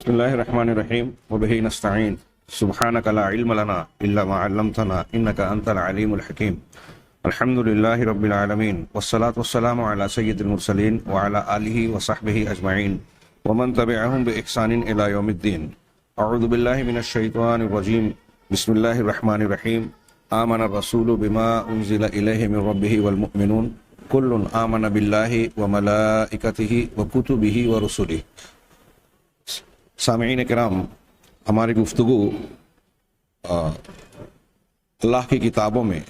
بسم الله الرحمن الرحيم وبه نستعين سبحانك لا علم لنا إلا ما علمتنا إنك أنت العليم الحكيم الحمد لله رب العالمين والصلاة والسلام على سيد المرسلين وعلى آله وصحبه أجمعين ومن تبعهم بإحسان إلى يوم الدين. أعوذ بالله من الشيطان الرجيم. بسم الله الرحمن الرحيم. آمن الرسول بما أنزل إليه من ربه والمؤمنون كل آمن بالله وملائكته وكتبه ورسله. سامعین کرام، ہماری گفتگو اللہ کی کتابوں میں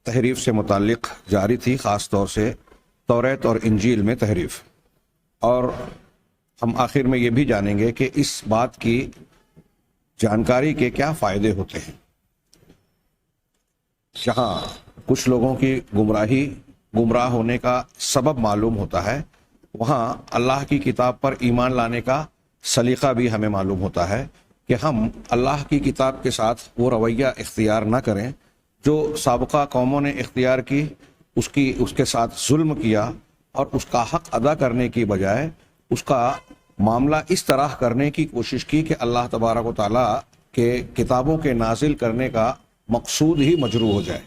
تحریف سے متعلق جاری تھی، خاص طور سے توریت اور انجیل میں تحریف، اور ہم آخر میں یہ بھی جانیں گے کہ اس بات کی جانکاری کے کیا فائدے ہوتے ہیں۔ جہاں کچھ لوگوں کی گمراہ ہونے کا سبب معلوم ہوتا ہے، وہاں اللہ کی کتاب پر ایمان لانے کا سلیقہ بھی ہمیں معلوم ہوتا ہے کہ ہم اللہ کی کتاب کے ساتھ وہ رویہ اختیار نہ کریں جو سابقہ قوموں نے اختیار کی، اس کے ساتھ ظلم کیا اور اس کا حق ادا کرنے کی بجائے اس کا معاملہ اس طرح کرنے کی کوشش کی کہ اللہ تبارک و تعالیٰ کے کتابوں کے نازل کرنے کا مقصود ہی مجروح ہو جائے۔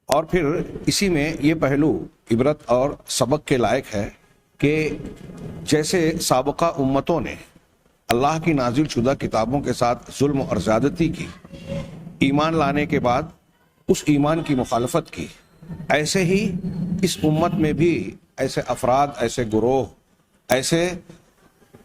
اور پھر اسی میں یہ پہلو عبرت اور سبق کے لائق ہے کہ جیسے سابقہ امتوں نے اللہ کی نازل شدہ کتابوں کے ساتھ ظلم اور زیادتی کی، ایمان لانے کے بعد اس ایمان کی مخالفت کی، ایسے ہی اس امت میں بھی ایسے افراد، ایسے گروہ، ایسے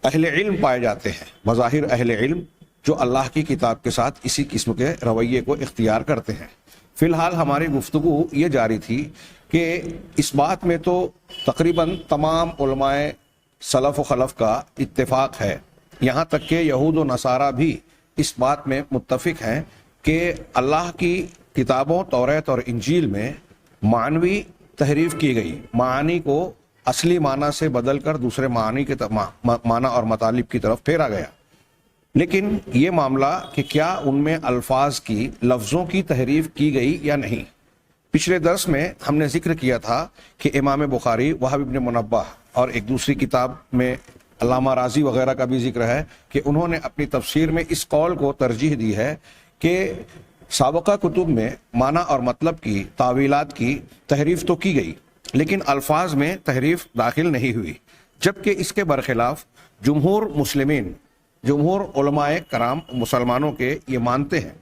اہل علم پائے جاتے ہیں، مظاہر اہل علم، جو اللہ کی کتاب کے ساتھ اسی قسم کے رویے کو اختیار کرتے ہیں۔ فی الحال ہماری گفتگو یہ جاری تھی کہ اس بات میں تو تقریباً تمام علماء سلف و خلف کا اتفاق ہے، یہاں تک کہ یہود و نصارہ بھی اس بات میں متفق ہیں کہ اللہ کی کتابوں توریت اور انجیل میں معنوی تحریف کی گئی، معانی کو اصلی معنی سے بدل کر دوسرے معنی کے معنی اور مطالب کی طرف پھیرا گیا۔ لیکن یہ معاملہ کہ کیا ان میں الفاظ کی، لفظوں کی تحریف کی گئی یا نہیں، پچھلے درس میں ہم نے ذکر کیا تھا کہ امام بخاری، وہب ابن منبہ اور ایک دوسری کتاب میں علامہ رازی وغیرہ کا بھی ذکر ہے کہ انہوں نے اپنی تفسیر میں اس قول کو ترجیح دی ہے کہ سابقہ کتب میں معنی اور مطلب کی، تاویلات کی تحریف تو کی گئی لیکن الفاظ میں تحریف داخل نہیں ہوئی، جبکہ اس کے برخلاف جمہور علماء کرام مسلمانوں کے یہ مانتے ہیں،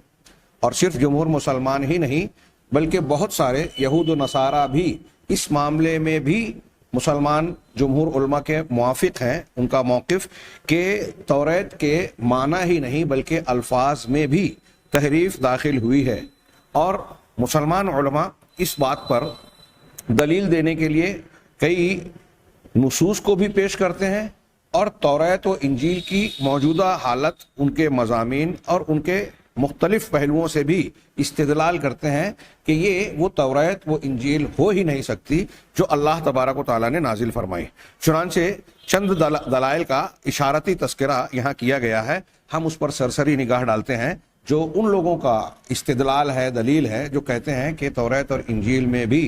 اور صرف جمہور مسلمان ہی نہیں بلکہ بہت سارے یہود و نصارہ بھی اس معاملے میں بھی مسلمان جمہور علماء کے موافق ہیں، ان کا موقف کہ توریت کے معنی ہی نہیں بلکہ الفاظ میں بھی تحریف داخل ہوئی ہے۔ اور مسلمان علماء اس بات پر دلیل دینے کے لیے کئی نصوص کو بھی پیش کرتے ہیں، اور توریت و انجیل کی موجودہ حالت، ان کے مضامین اور ان کے مختلف پہلوؤں سے بھی استدلال کرتے ہیں کہ یہ وہ توریت، وہ انجیل ہو ہی نہیں سکتی جو اللہ تبارک و تعالیٰ نے نازل فرمائی۔ چنانچہ چند دلائل کا اشارتی تذکرہ یہاں کیا گیا ہے، ہم اس پر سرسری نگاہ ڈالتے ہیں جو ان لوگوں کا استدلال ہے، دلیل ہے، جو کہتے ہیں کہ توریت اور انجیل میں بھی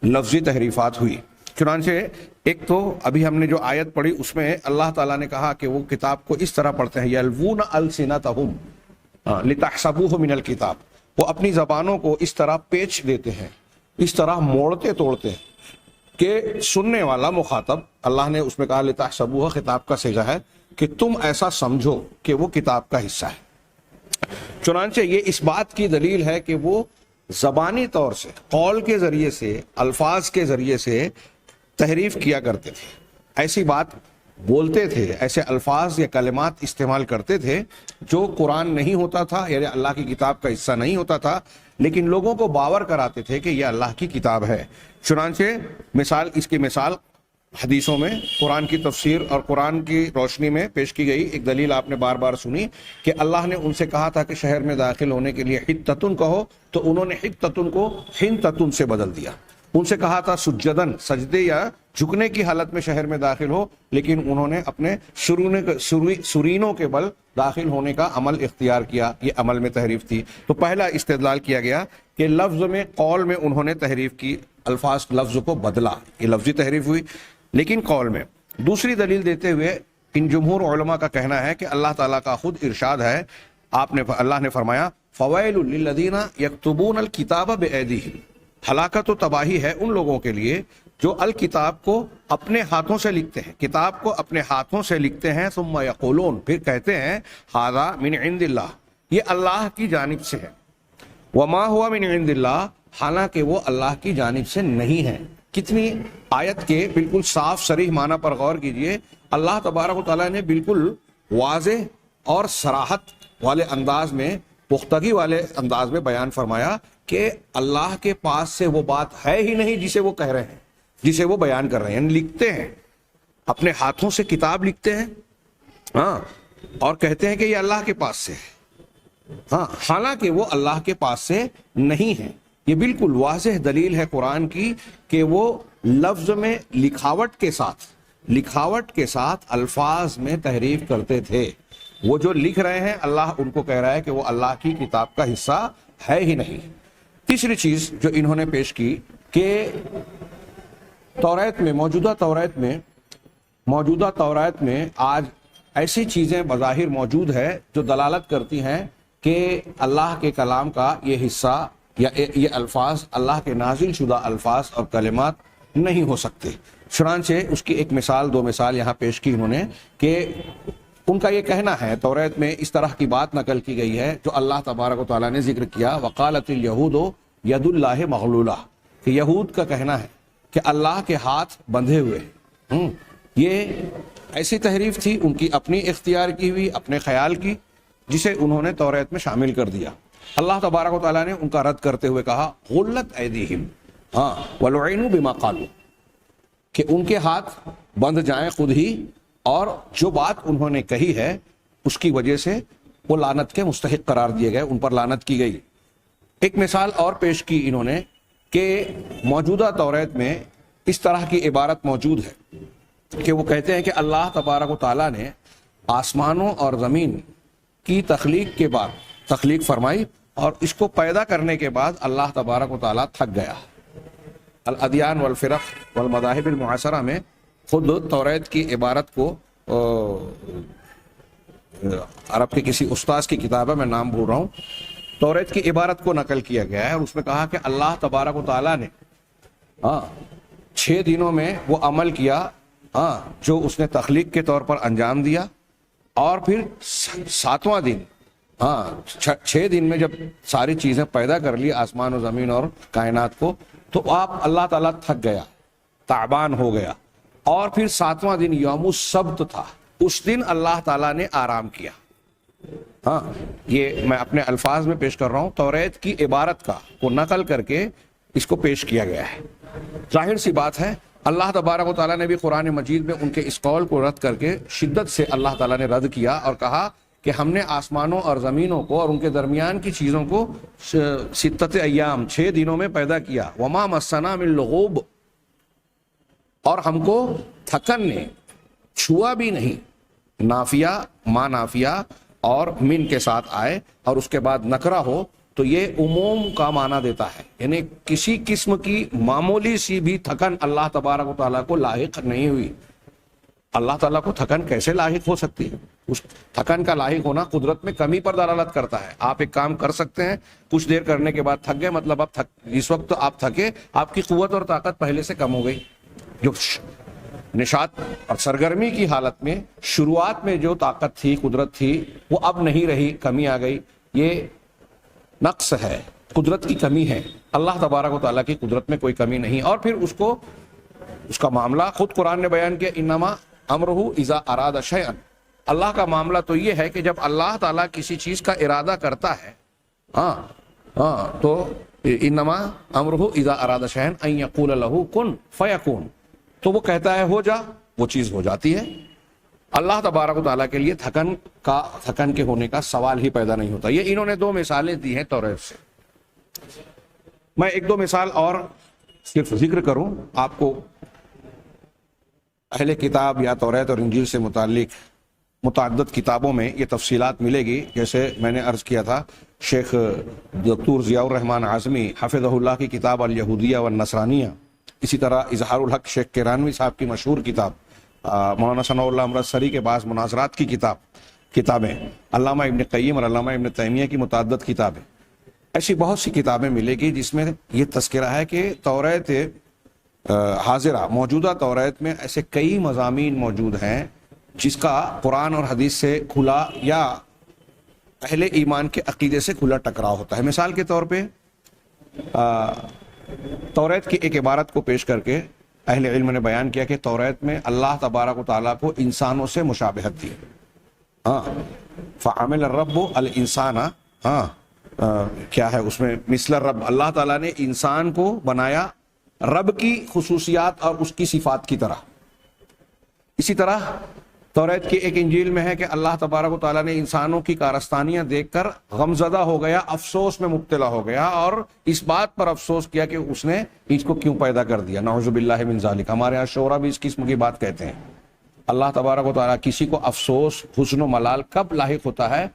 لفظی تحریفات ہوئی۔ چنانچہ ایک تو ابھی ہم نے جو آیت پڑھی اس میں اللہ تعالیٰ نے کہا کہ وہ کتاب کو اس طرح پڑھتے ہیں، یلوون السنتہم لتحسبوہ من الکتاب، وہ اپنی زبانوں کو اس طرح پیچ دیتے ہیں، اس طرح موڑتے توڑتے ہیں کہ سننے والا مخاطب، اللہ نے اس میں کہا لتحسبوہ، خطاب کا صیغہ ہے کہ تم ایسا سمجھو کہ وہ کتاب کا حصہ ہے۔ چنانچہ یہ اس بات کی دلیل ہے کہ وہ زبانی طور سے، قول کے ذریعے سے، الفاظ کے ذریعے سے تحریف کیا کرتے تھے، ایسی بات بولتے تھے، ایسے الفاظ یا کلمات استعمال کرتے تھے جو قرآن نہیں ہوتا تھا، یعنی اللہ کی کتاب کا حصہ نہیں ہوتا تھا، لیکن لوگوں کو باور کراتے تھے کہ یہ اللہ کی کتاب ہے۔ چنانچہ اس کی مثال حدیثوں میں قرآن کی تفسیر اور قرآن کی روشنی میں پیش کی گئی۔ ایک دلیل آپ نے بار بار سنی کہ اللہ نے ان سے کہا تھا کہ شہر میں داخل ہونے کے لیے حتتن کہو، تو انہوں نے حتتن کو حنتتن سے بدل دیا۔ ان سے کہا تھا سجدن، سجدے یا جھکنے کی حالت میں شہر میں داخل ہو، لیکن انہوں نے اپنے سرینوں کے بل داخل ہونے کا عمل اختیار کیا، یہ عمل میں تحریف تھی۔ تو پہلا استدلال کیا گیا کہ لفظ میں، قول میں انہوں نے تحریف کی، الفاظ لفظ کو بدلا، یہ لفظی تحریف ہوئی، لیکن قول میں۔ دوسری دلیل دیتے ہوئے ان جمہور علماء کا کہنا ہے کہ اللہ تعالیٰ کا خود ارشاد ہے، اللہ نے فرمایا فویل للذین یکتبون الکتاب بایدیہم، ہلاکت و تباہی ہے ان لوگوں کے لیے جو الکتاب کو اپنے ہاتھوں سے لکھتے ہیں، کتاب کو اپنے ہاتھوں سے لکھتے ہیں، ثم یقولون، پھر کہتے ہیں ھذا من عند اللہ، یہ اللہ کی جانب سے ہے، وما ہوا من عند اللہ، حالانکہ وہ اللہ کی جانب سے نہیں ہے۔ کتنی آیت کے بالکل صاف صریح معنی پر غور کیجئے، اللہ تبارک و تعالیٰ نے بالکل واضح اور صراحت والے انداز میں، پختگی والے انداز میں بیان فرمایا کہ اللہ کے پاس سے وہ بات ہے ہی نہیں جسے وہ کہہ رہے ہیں، جسے وہ بیان کر رہے ہیں، یعنی لکھتے ہیں، اپنے ہاتھوں سے کتاب لکھتے ہیں، ہاں، اور کہتے ہیں کہ یہ اللہ کے پاس سے ہے، ہاں، حالانکہ وہ اللہ کے پاس سے نہیں ہے۔ یہ بالکل واضح دلیل ہے قرآن کی کہ وہ لفظ میں لکھاوٹ کے ساتھ الفاظ میں تحریف کرتے تھے۔ وہ جو لکھ رہے ہیں اللہ ان کو کہہ رہا ہے کہ وہ اللہ کی کتاب کا حصہ ہے ہی نہیں۔ تیسری چیز جو انہوں نے پیش کی کہ توریت میں، موجودہ توریت میں آج ایسی چیزیں بظاہر موجود ہے جو دلالت کرتی ہیں کہ اللہ کے کلام کا یہ حصہ یا یہ الفاظ اللہ کے نازل شدہ الفاظ اور کلمات نہیں ہو سکتے۔ چنانچہ اس کی ایک مثال، دو مثال یہاں پیش کی انہوں نے کہ ان کا یہ کہنا ہے توریت میں اس طرح کی بات نقل کی گئی ہے جو اللہ تبارک و تعالیٰ نے ذکر کیا، وقالت الیہود ید اللہ مغلولہ، کہ یہود کا کہنا ہے کہ اللہ کے ہاتھ بندھے ہوئے ہیں۔ یہ ایسی تحریف تھی ان کی اپنی اختیار کی ہوئی، اپنے خیال کی، جسے انہوں نے توریت میں شامل کر دیا۔ اللہ تبارک و تعالیٰ نے ان کا رد کرتے ہوئے کہا غلت ایدیہم، ہاں، ولعنوا بما قالوا، کہ ان کے ہاتھ بندھ جائیں خود ہی، اور جو بات انہوں نے کہی ہے اس کی وجہ سے وہ لعنت کے مستحق قرار دیے گئے، ان پر لعنت کی گئی۔ ایک مثال اور پیش کی انہوں نے کہ موجودہ توریت میں اس طرح کی عبارت موجود ہے کہ وہ کہتے ہیں کہ اللہ تبارک و تعالیٰ نے آسمانوں اور زمین کی تخلیق فرمائی، اور اس کو پیدا کرنے کے بعد اللہ تبارک و تعالیٰ تھک گیا۔ الادیان والفرق والمذاہب المعاصرہ میں خود توریت کی عبارت کو، عرب کے کسی استاذ کی کتاب ہے، میں نام بھول رہا ہوں، توریت کی عبارت کو نقل کیا گیا ہے، اور اس میں کہا کہ اللہ تبارک و تعالیٰ نے 6 دنوں میں وہ عمل کیا جو اس نے تخلیق کے طور پر انجام دیا، اور پھر 7واں دن، 6 دن میں جب ساری چیزیں پیدا کر لی، آسمان و زمین اور کائنات کو، تو اللہ تعالیٰ تھک گیا، تعبان ہو گیا، اور پھر 7واں دن یوم السبت تھا، اس دن اللہ تعالیٰ نے آرام کیا۔ یہ میں اپنے الفاظ میں پیش کر رہا ہوں، توریت کی عبارت کو نقل کر کے اس کو پیش کیا گیا ہے۔ ظاہر سی بات ہے اللہ تبارک و تعالیٰ نے بھی قرآن مجید میں ان کے اس قول کو رد کر کے شدت سے اللہ تعالیٰ نے رد کیا اور کہا کہ ہم نے آسمانوں اور زمینوں کو اور ان کے درمیان کی چیزوں کو 6 ایام 6 دنوں میں پیدا کیا، وما مسنا من لغوب، اور ہم کو تھکن نے چھوا بھی نہیں۔ نافیہ، ما نافیہ اور من کے ساتھ آئے اور اس کے بعد نکرہ ہو تو یہ عموم کا معنی دیتا ہے، یعنی کسی قسم کی معمولی سی بھی تھکن اللہ تبارک و تعالیٰ کو لاحق نہیں ہوئی۔ اللہ تعالیٰ کو تھکن کیسے لاحق ہو سکتی ہے؟ اس تھکن کا لاحق ہونا قدرت میں کمی پر دلالت کرتا ہے۔ آپ ایک کام کر سکتے ہیں، کچھ دیر کرنے کے بعد تھک گئے، مطلب اب جس وقت آپ تھکے آپ کی قوت اور طاقت پہلے سے کم ہو گئی۔ جو نشاط اور سرگرمی کی حالت میں شروعات میں جو طاقت تھی، قدرت تھی، وہ اب نہیں رہی، کمی آ گئی۔ یہ نقص ہے، قدرت کی کمی ہے۔ اللہ تبارک و تعالیٰ کی قدرت میں کوئی کمی نہیں۔ اور پھر اس کا معاملہ خود قرآن نے بیان کیا، انما امرہ اذا اراد شیئا، اللہ کا معاملہ تو یہ ہے کہ جب اللہ تعالیٰ کسی چیز کا ارادہ کرتا ہے، تو انما امرہ اذا اراد شیئا ان یقول له کن فیکون، تو وہ کہتا ہے ہو جا، وہ چیز ہو جاتی ہے۔ اللہ تبارک و تعالیٰ کے لیے تھکن کے ہونے کا سوال ہی پیدا نہیں ہوتا۔ یہ انہوں نے 2 مثالیں دی ہیں توریت سے۔ میں 1-2 مثال اور صرف ذکر کروں آپ کو۔ اہل کتاب یا توریت اور انجیل سے متعلق متعدد کتابوں میں یہ تفصیلات ملے گی، جیسے میں نے عرض کیا تھا شیخ دکتور ضیاء الرحمن اعظمی حفظہ اللہ کی کتاب الیہودیہ والنصرانیہ، اسی طرح اظہار الحق شیخ کرانوی صاحب کی مشہور کتاب، مولانا ثناء اللہ امرتسری کے بعض مناظرات کی کتابیں، علامہ ابن قیم اور علامہ ابن تیمیہ کی متعدد کتابیں، ایسی بہت سی کتابیں ملے گی جس میں یہ تذکرہ ہے کہ توریت حاضرہ، موجودہ توریت میں ایسے کئی مضامین موجود ہیں جس کا قرآن اور حدیث سے کھلا یا اہل ایمان کے عقیدے سے کھلا ٹکراؤ ہوتا ہے۔ مثال کے طور پہ توریت کی ایک عبارت کو پیش کر کے اہل علم نے بیان کیا کہ توریت میں اللہ تبارک و تعالیٰ کو انسانوں سے مشابہت دی، فعمل الرب الانسان، کیا ہے اس میں، مثل الرب، اللہ تعالیٰ نے انسان کو بنایا رب کی خصوصیات اور اس کی صفات کی طرح۔ اسی طرح توریت کی ایک انجیل میں ہے کہ اللہ تبارک و تعالیٰ نے انسانوں کی کارستانیاں دیکھ کر غمزدہ ہو گیا، افسوس میں مبتلا ہو گیا اور اس بات پر افسوس کیا کہ اس نے اس کو کیوں پیدا کر دیا، نعوذ باللہ من ذالک۔ ہمارے یہاں شعرا بھی اس قسم کی بات کہتے ہیں۔ اللہ تبارک و تعالیٰ کسی کو افسوس، حزن و ملال کب لاحق ہوتا ہے؟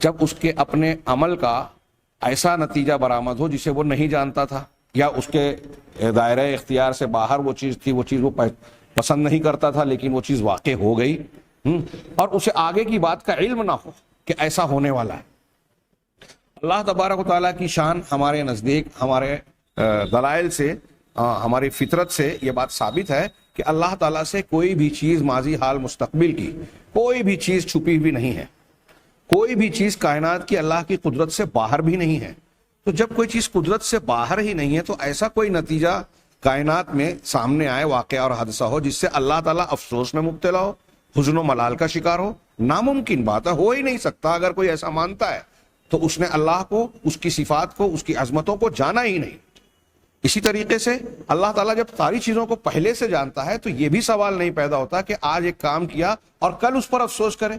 جب اس کے اپنے عمل کا ایسا نتیجہ برآمد ہو جسے وہ نہیں جانتا تھا، یا اس کے دائرہ اختیار سے باہر وہ چیز تھی، وہ چیز وہ پسند نہیں کرتا تھا لیکن وہ چیز واقع ہو گئی، اور اسے آگے کی بات کا علم نہ ہو کہ ایسا ہونے والا ہے۔ اللہ تبارک و تعالیٰ کی شان ہمارے نزدیک، ہمارے دلائل سے، ہماری فطرت سے یہ بات ثابت ہے کہ اللہ تعالیٰ سے کوئی بھی چیز ماضی، حال، مستقبل کی کوئی بھی چیز چھپی ہوئی نہیں ہے، کوئی بھی چیز کائنات کی اللہ کی قدرت سے باہر بھی نہیں ہے۔ تو جب کوئی چیز قدرت سے باہر ہی نہیں ہے تو ایسا کوئی نتیجہ کائنات میں سامنے آئے، واقعہ اور حادثہ ہو جس سے اللہ تعالیٰ افسوس میں مبتلا ہو، حزن و ملال کا شکار ہو، ناممکن بات ہے، ہو ہی نہیں سکتا۔ اگر کوئی ایسا مانتا ہے تو اس نے اللہ کو، اس کی صفات کو، اس کی عظمتوں کو جانا ہی نہیں۔ اسی طریقے سے اللہ تعالیٰ جب ساری چیزوں کو پہلے سے جانتا ہے تو یہ بھی سوال نہیں پیدا ہوتا کہ آج ایک کام کیا اور کل اس پر افسوس کرے،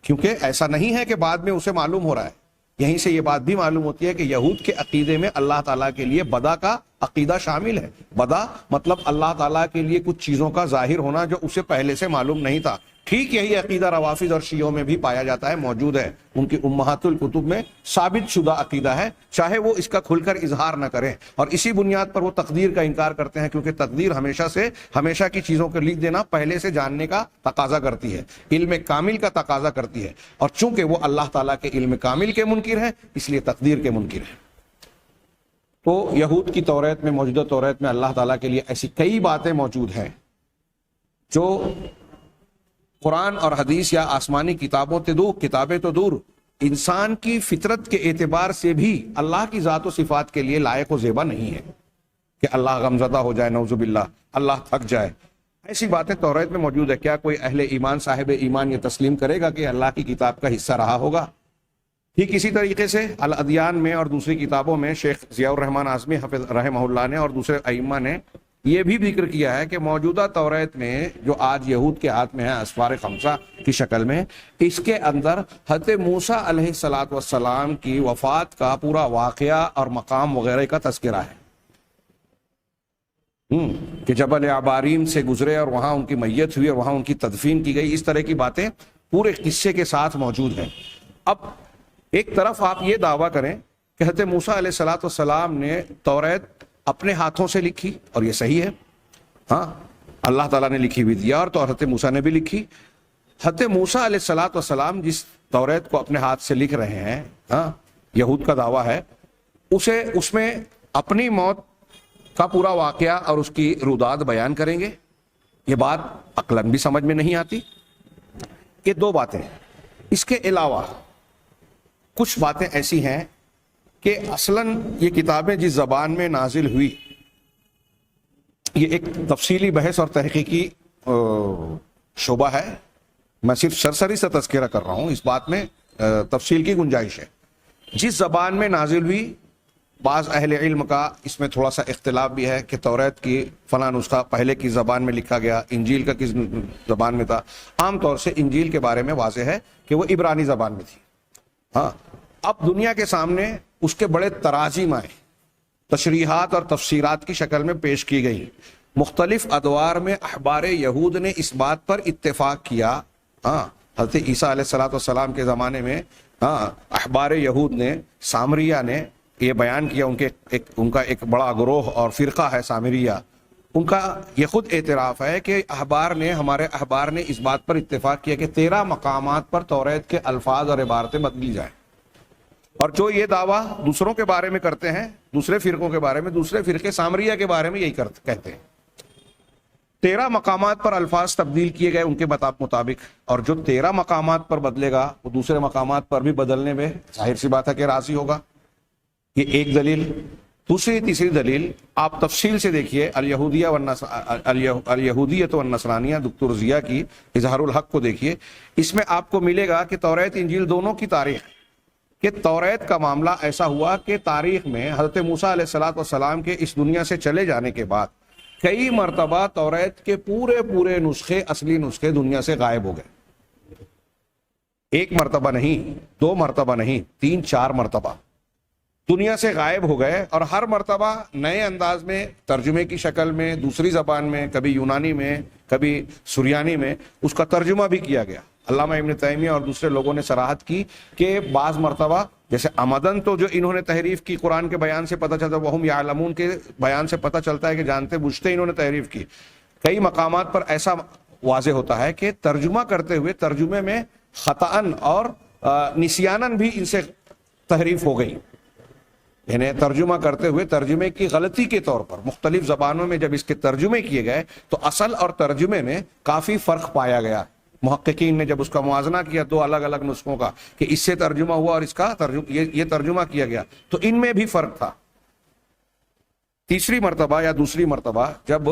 کیونکہ ایسا نہیں ہے کہ بعد میں اسے معلوم ہو رہا ہے۔ یہیں سے یہ بات بھی معلوم ہوتی ہے کہ یہود کے عقیدے میں اللہ تعالیٰ کے لیے بدا کا عقیدہ شامل ہے۔ بدا مطلب اللہ تعالیٰ کے لیے کچھ چیزوں کا ظاہر ہونا جو اسے پہلے سے معلوم نہیں تھا۔ ٹھیک یہی عقیدہ روافض اور شیعوں میں بھی پایا جاتا ہے، موجود ہے، ان کی امہات الکتب میں ثابت شدہ عقیدہ ہے، چاہے وہ اس کا کھل کر اظہار نہ کریں، اور اسی بنیاد پر وہ تقدیر کا انکار کرتے ہیں، کیونکہ تقدیر ہمیشہ کی چیزوں کو لکھ دینا پہلے سے جاننے کا تقاضا کرتی ہے، علم کامل کا تقاضا کرتی ہے، اور چونکہ وہ اللہ تعالیٰ کے علم کامل کے منکر ہیں اس لیے تقدیر کے منکر ہیں۔ تو یہود کی توریت میں، موجودہ توریت میں اللہ تعالیٰ کے لیے ایسی کئی باتیں موجود ہیں جو قرآن اور حدیث یا آسمانی کتابیں تو دور، انسان کی فطرت کے اعتبار سے بھی اللہ کی ذات و صفات کے لیے لائق و زیبا نہیں ہے کہ اللہ غمزدہ ہو جائے، نعوذ باللہ، اللہ تھک جائے۔ ایسی باتیں توریت میں موجود ہے۔ کیا کوئی اہل ایمان، صاحب ایمان یہ تسلیم کرے گا کہ اللہ کی کتاب کا حصہ رہا ہوگا؟ ٹھیک اسی طریقے سے الادیان میں اور دوسری کتابوں میں شیخ ضیاء الرحمن اعظمی حفظ رحمہ اللہ نے اور دوسرے ائمہ نے یہ بھی ذکر کیا ہے کہ موجودہ توریت میں جو آج یہود کے ہاتھ میں ہے اسفار خمسہ کی شکل میں، اس کے اندر حضرت موسیٰ علیہ الصلوۃ والسلام کی وفات کا پورا واقعہ اور مقام وغیرہ کا تذکرہ ہے، کہ جبل عباریم سے گزرے اور وہاں ان کی میت ہوئی اور وہاں ان کی تدفین کی گئی، اس طرح کی باتیں پورے قصے کے ساتھ موجود ہیں۔ اب ایک طرف آپ یہ دعویٰ کریں کہ حضرت موسیٰ علیہ الصلوۃ والسلام نے توریت اپنے ہاتھوں سے لکھی، اور یہ صحیح ہے، ہاں اللہ تعالیٰ نے لکھی ہوئی دیا، اور تو حضرت موسیٰ نے بھی لکھی۔ حضرت موسیٰ علیہ الصلوۃ والسلام جس توریت کو اپنے ہاتھ سے لکھ رہے ہیں، ہاں یہود کا دعویٰ ہے، اس میں اپنی موت کا پورا واقعہ اور اس کی روداد بیان کریں گے۔ یہ بات عقلاً بھی سمجھ میں نہیں آتی۔ یہ دو باتیں۔ اس کے علاوہ کچھ باتیں ایسی ہیں کہ اصلاً یہ کتابیں جس زبان میں نازل ہوئی، یہ ایک تفصیلی بحث اور تحقیقی شعبہ ہے، میں صرف سرسری سے تذکرہ کر رہا ہوں، اس بات میں تفصیل کی گنجائش ہے۔ جس زبان میں نازل ہوئی، بعض اہل علم کا اس میں تھوڑا سا اختلاف بھی ہے کہ توریت کی فلاں نسخہ پہلے کی زبان میں لکھا گیا، انجیل کا کس زبان میں تھا۔ عام طور سے انجیل کے بارے میں واضح ہے کہ وہ عبرانی زبان میں تھی۔ ہاں اب دنیا کے سامنے اس کے بڑے تراجم آئے، تشریحات اور تفسیرات کی شکل میں پیش کی گئی۔ مختلف ادوار میں احبار یہود نے اس بات پر اتفاق کیا، حضرت عیسیٰ علیہ الصلوۃ والسلام کے زمانے میں احبار یہود نے، سامریہ نے یہ بیان کیا، ان کا ایک بڑا گروہ اور فرقہ ہے سامریہ، ان کا یہ خود اعتراف ہے کہ ہمارے احبار نے اس بات پر اتفاق کیا کہ 13 مقامات پر توریت کے الفاظ اور عبارتیں بدلی جائیں. اور جو یہ دعویٰ دوسروں کے بارے میں کرتے ہیں، دوسرے فرقوں کے بارے میں، دوسرے فرقے سامریہ کے بارے میں یہی کہتے ہیں. 13 مقامات پر الفاظ تبدیل کیے گئے ان کے مطابق، اور جو 13 مقامات پر بدلے گا وہ دوسرے مقامات پر بھی بدلنے میں ظاہر سی بات ہے کہ راضی ہوگا. یہ ایک دلیل. دوسری تیسری دلیل آپ تفصیل سے دیکھیے الیہودیت والنصرانیہ دکتور ضیاء کی اظہار الحق کو دیکھیے. اس میں آپ کو ملے گا کہ توریت انجیل دونوں کی تاریخ، کہ توریت کا معاملہ ایسا ہوا کہ تاریخ میں حضرت موسیٰ علیہ السلام کے اس دنیا سے چلے جانے کے بعد کئی مرتبہ توریت کے پورے نسخے، اصلی نسخے دنیا سے غائب ہو گئے. ایک مرتبہ نہیں، 2 مرتبہ نہیں، 3-4 مرتبہ دنیا سے غائب ہو گئے، اور ہر مرتبہ نئے انداز میں، ترجمے کی شکل میں، دوسری زبان میں، کبھی یونانی میں، کبھی سریانی میں اس کا ترجمہ بھی کیا گیا. علامہ ابن تیمیہ اور دوسرے لوگوں نے صراحت کی کہ بعض مرتبہ جیسے عمدن تو جو انہوں نے تحریف کی قرآن کے بیان سے پتہ چلتا ہے، وہم یعلمون کے بیان سے پتہ چلتا ہے کہ جانتے بوجھتے انہوں نے تحریف کی. کئی مقامات پر ایسا واضح ہوتا ہے کہ ترجمہ کرتے ہوئے ترجمے میں خطأً اور نسیاناً بھی ان سے تحریف ہو گئی. یعنی ترجمہ کرتے ہوئے ترجمے کی غلطی کے طور پر مختلف زبانوں میں جب اس کے ترجمے کیے گئے تو اصل اور ترجمے میں کافی فرق پایا گیا. محققین نے جب اس کا موازنہ کیا 2 الگ الگ نسخوں کا کہ اس سے ترجمہ ہوا اور اس کا یہ ترجمہ کیا گیا، تو ان میں بھی فرق تھا. تیسری مرتبہ یا دوسری مرتبہ جب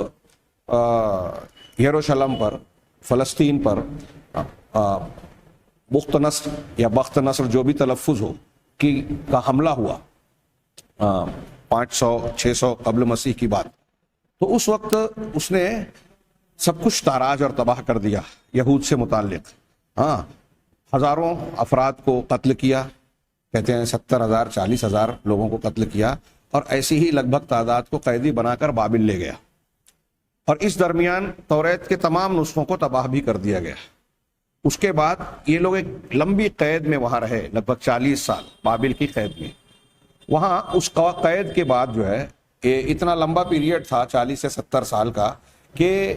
یروشلم پر، فلسطین پر بخت نصر یا بخت نصر جو بھی تلفظ ہو کا حملہ ہوا 500-600 قبل مسیح کی بات، تو اس وقت اس نے سب کچھ تاراج اور تباہ کر دیا یہود سے متعلق. ہزاروں افراد کو قتل کیا، کہتے ہیں 70,000 40,000 لوگوں کو قتل کیا، اور ایسی ہی لگ بھگ تعداد کو قیدی بنا کر بابل لے گیا. اور اس درمیان توریت کے تمام نسخوں کو تباہ بھی کر دیا گیا. اس کے بعد یہ لوگ ایک لمبی قید میں وہاں رہے، لگ بھگ 40 سال بابل کی قید میں. وہاں اس قید کے بعد جو ہے اتنا لمبا پیریڈ تھا 40 سے 70 سال کا کہ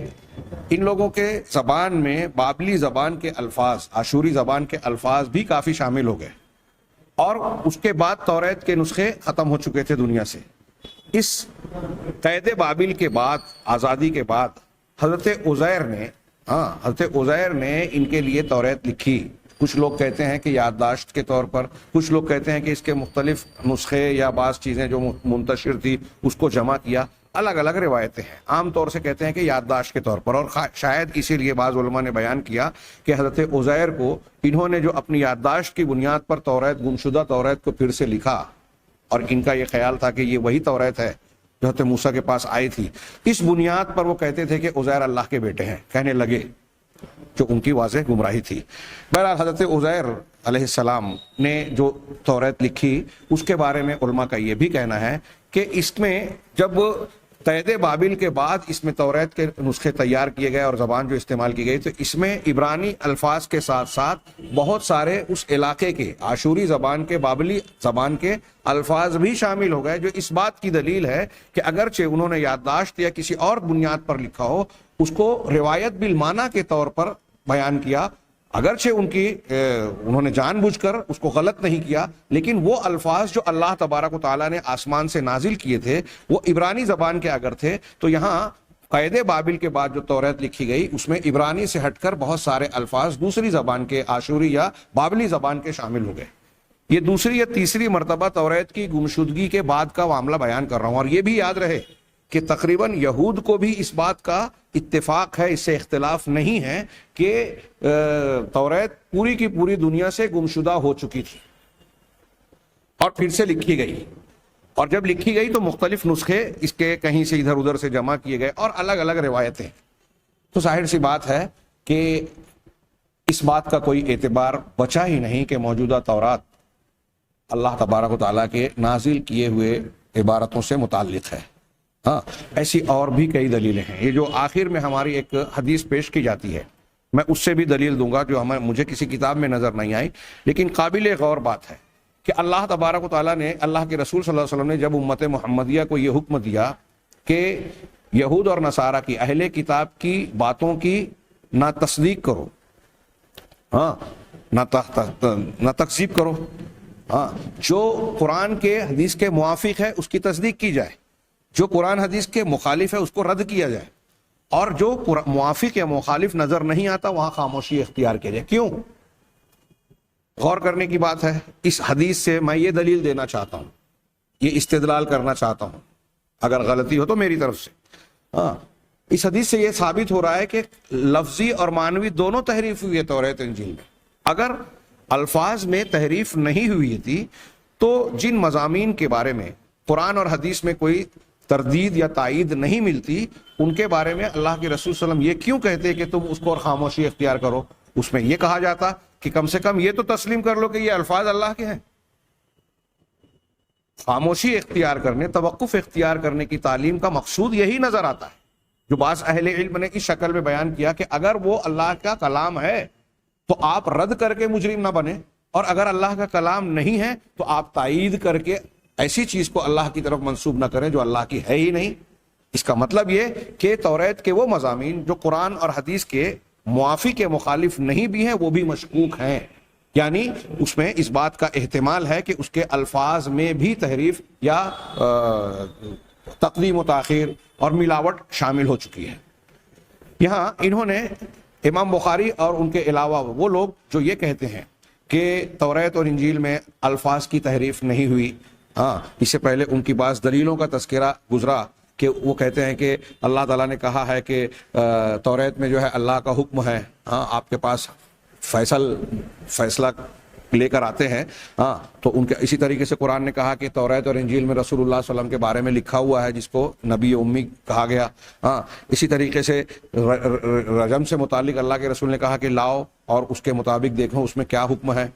ان لوگوں کے زبان میں بابلی زبان کے الفاظ، آشوری زبان کے الفاظ بھی کافی شامل ہو گئے، اور اس کے بعد توریت کے نسخے ختم ہو چکے تھے دنیا سے. اس قید بابل کے بعد، آزادی کے بعد، حضرت عزیر نے ان کے لیے توریت لکھی. کچھ لوگ کہتے ہیں کہ یادداشت کے طور پر، کچھ لوگ کہتے ہیں کہ اس کے مختلف نسخے یا بعض چیزیں جو منتشر تھی اس کو جمع کیا. الگ الگ روایتیں ہیں. عام طور سے کہتے ہیں کہ یادداشت کے طور پر، اور شاید اسی لیے بعض علماء نے بیان کیا کہ حضرت عزیر کو انہوں نے جو اپنی یادداشت کی بنیاد پر توریت، گمشدہ توریت کو پھر سے لکھا، اور ان کا یہ خیال تھا کہ یہ وہی توریت ہے جو حضرت موسیٰ کے پاس آئی تھی. اس بنیاد پر وہ کہتے تھے کہ عزیر اللہ کے بیٹے ہیں، کہنے لگے، جو ان کی واضح گمراہی تھی. بہرحال حضرت عزیر علیہ السلام نے جو توریت لکھی اس کے بارے میں علماء کا یہ بھی کہنا ہے کہ اس میں جب قید بابل کے بعد اس میں توریت کے نسخے تیار کیے گئے اور زبان جو استعمال کی گئی، تو اس میں عبرانی الفاظ کے ساتھ ساتھ بہت سارے اس علاقے کے آشوری زبان کے، بابلی زبان کے الفاظ بھی شامل ہو گئے، جو اس بات کی دلیل ہے کہ اگرچہ انہوں نے یادداشت یا کسی اور بنیاد پر لکھا ہو، اس کو روایت بالمعنی کے طور پر بیان کیا. اگرچہ انہوں نے جان بوجھ کر اس کو غلط نہیں کیا، لیکن وہ الفاظ جو اللہ تبارک و تعالیٰ نے آسمان سے نازل کیے تھے وہ عبرانی زبان کے اگر تھے، تو یہاں قید بابل کے بعد جو توریت لکھی گئی اس میں عبرانی سے ہٹ کر بہت سارے الفاظ دوسری زبان کے، آشوری یا بابلی زبان کے شامل ہو گئے. یہ دوسری یا تیسری مرتبہ توریت کی گمشدگی کے بعد کا معاملہ بیان کر رہا ہوں. اور یہ بھی یاد رہے کہ تقریباً یہود کو بھی اس بات کا اتفاق ہے، اس سے اختلاف نہیں ہے کہ توریت پوری کی پوری دنیا سے گمشدہ ہو چکی تھی اور پھر سے لکھی گئی. اور جب لکھی گئی تو مختلف نسخے اس کے کہیں سے ادھر ادھر سے جمع کیے گئے اور الگ الگ روایتیں. تو ظاہر سی بات ہے کہ اس بات کا کوئی اعتبار بچا ہی نہیں کہ موجودہ تورات اللہ تبارک و تعالیٰ کے نازل کیے ہوئے عبارتوں سے متعلق ہے. ایسی اور بھی کئی دلیلیں ہیں. یہ جو آخر میں ہماری ایک حدیث پیش کی جاتی ہے، میں اس سے بھی دلیل دوں گا جو مجھے کسی کتاب میں نظر نہیں آئی، لیکن قابل غور بات ہے کہ اللہ تبارک و تعالیٰ نے، اللہ کے رسول صلی اللہ علیہ وسلم نے جب امت محمدیہ کو یہ حکم دیا کہ یہود اور نصارہ کی، اہل کتاب کی باتوں کی نہ تصدیق کرو، ہاں، نہ تکذیب کرو، ہاں، جو قرآن کے حدیث کے موافق ہے اس کی تصدیق کی جائے، جو قرآن حدیث کے مخالف ہے اس کو رد کیا جائے، اور جو موافق یا مخالف نظر نہیں آتا وہاں خاموشی اختیار کی جائے۔ کیوں؟ غور کرنے کی بات ہے۔ اس حدیث سے میں یہ دلیل دینا چاہتا ہوں، یہ استدلال کرنا چاہتا ہوں، اگر غلطی ہو تو میری طرف سے۔ ہاں، اس حدیث سے یہ ثابت ہو رہا ہے کہ لفظی اور معنوی دونوں تحریف ہوئی ہے توریت انجیل میں۔ اگر الفاظ میں تحریف نہیں ہوئی تھی تو جن مضامین کے بارے میں قرآن اور حدیث میں کوئی تردید یا تائید نہیں ملتی، ان کے بارے میں اللہ کے رسول صلی اللہ علیہ وسلم یہ کیوں کہتے کہ تم اس کو اور خاموشی اختیار کرو؟ اس میں یہ کہا جاتا کہ کم سے کم یہ تو تسلیم کر لو کہ یہ الفاظ اللہ کے ہیں۔ خاموشی اختیار کرنے، توقف اختیار کرنے کی تعلیم کا مقصود یہی نظر آتا ہے، جو بعض اہل علم نے اس شکل میں بیان کیا کہ اگر وہ اللہ کا کلام ہے تو آپ رد کر کے مجرم نہ بنے، اور اگر اللہ کا کلام نہیں ہے تو آپ تائید کر کے ایسی چیز کو اللہ کی طرف منسوب نہ کریں جو اللہ کی ہے ہی نہیں۔ اس کا مطلب یہ کہ توریت کے وہ مضامین جو قرآن اور حدیث کے موافق کے مخالف نہیں بھی ہیں وہ بھی مشکوک ہیں، یعنی اس میں اس بات کا احتمال ہے کہ اس کے الفاظ میں بھی تحریف یا تقدیم و تاخیر اور ملاوٹ شامل ہو چکی ہے۔ یہاں انہوں نے امام بخاری اور ان کے علاوہ وہ لوگ جو یہ کہتے ہیں کہ توریت اور انجیل میں الفاظ کی تحریف نہیں ہوئی، ہاں، اس سے پہلے ان کی بعض دلیلوں کا تذکرہ گزرا کہ وہ کہتے ہیں کہ اللہ تعالیٰ نے کہا ہے کہ توریت میں جو ہے اللہ کا حکم ہے، ہاں، آپ کے پاس فیصلہ لے کر آتے ہیں، ہاں، تو ان کے اسی طریقے سے قرآن نے کہا کہ توریت اور انجیل میں رسول اللہ صلی اللہ علیہ وسلم کے بارے میں لکھا ہوا ہے جس کو نبی امی کہا گیا، ہاں، اسی طریقے سے رجم سے متعلق اللہ کے رسول نے کہا کہ لاؤ اور اس کے مطابق دیکھو اس میں کیا حکم ہے۔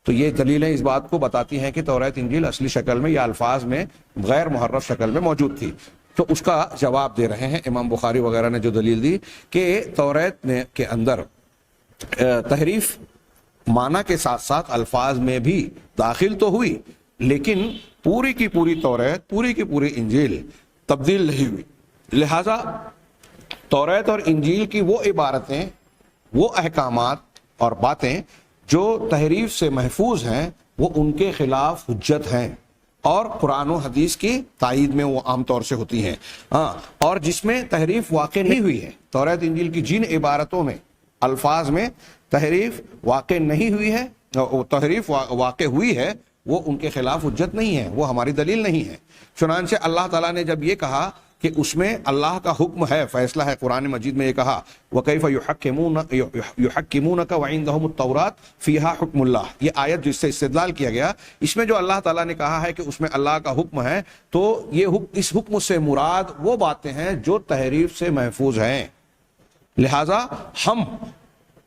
تو یہ دلیلیں اس بات کو بتاتی ہیں کہ توریت انجیل اصلی شکل میں یا الفاظ میں غیر محرف شکل میں موجود تھی۔ تو اس کا جواب دے رہے ہیں امام بخاری وغیرہ نے جو دلیل دی کہ توریت کے اندر تحریف معنی کے ساتھ ساتھ الفاظ میں بھی داخل تو ہوئی، لیکن پوری کی پوری توریت، پوری کی پوری انجیل تبدیل نہیں ہوئی۔ لہذا توریت اور انجیل کی وہ عبارتیں، وہ احکامات اور باتیں جو تحریف سے محفوظ ہیں وہ ان کے خلاف حجت ہیں، اور قرآن و حدیث کی تائید میں وہ عام طور سے ہوتی ہیں، ہاں، اور جس میں تحریف واقع نہیں ہوئی ہے، توریت انجیل کی جن عبارتوں میں الفاظ میں تحریف واقع نہیں ہوئی ہے، تحریف واقع ہوئی ہے، وہ ان کے خلاف حجت نہیں ہے، وہ ہماری دلیل نہیں ہے۔ چنانچہ اللہ تعالیٰ نے جب یہ کہا کہ اس میں اللہ کا حکم ہے، فیصلہ ہے، قرآن مجید میں یہ کہا وَكَيْفَ يُحَكِّمُونَكَ وَعِندَهُمُ التَّوْرَاةُ فِيهَا حُكْمُ اللَّهِ، یہ آیت جس سے استدلال کیا گیا، اس میں جو اللہ تعالیٰ نے کہا ہے کہ اس میں اللہ کا حکم ہے، تو یہ اس حکم سے مراد وہ باتیں ہیں جو تحریف سے محفوظ ہیں۔ لہٰذا ہم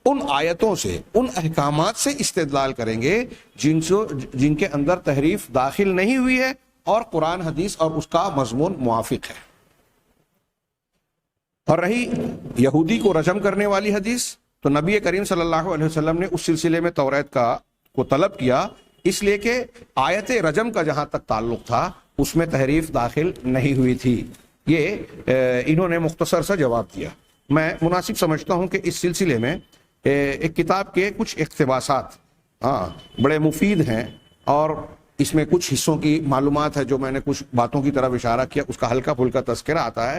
ان آیتوں سے، ان احکامات سے استدلال کریں گے جن کے اندر تحریف داخل نہیں ہوئی ہے اور قرآن حدیث اور اس کا مضمون موافق ہے۔ اور رہی یہودی کو رجم کرنے والی حدیث، تو نبی کریم صلی اللہ علیہ وسلم نے اس سلسلے میں توریت کو طلب کیا، اس لیے کہ آیت رجم کا جہاں تک تعلق تھا اس میں تحریف داخل نہیں ہوئی تھی۔ یہ انہوں نے مختصر سا جواب دیا۔ میں مناسب سمجھتا ہوں کہ اس سلسلے میں ایک کتاب کے کچھ اقتباسات بڑے مفید ہیں، اور اس میں کچھ حصوں کی معلومات ہے جو میں نے کچھ باتوں کی طرف اشارہ کیا، اس کا ہلکا پھلکا تذکرہ آتا ہے،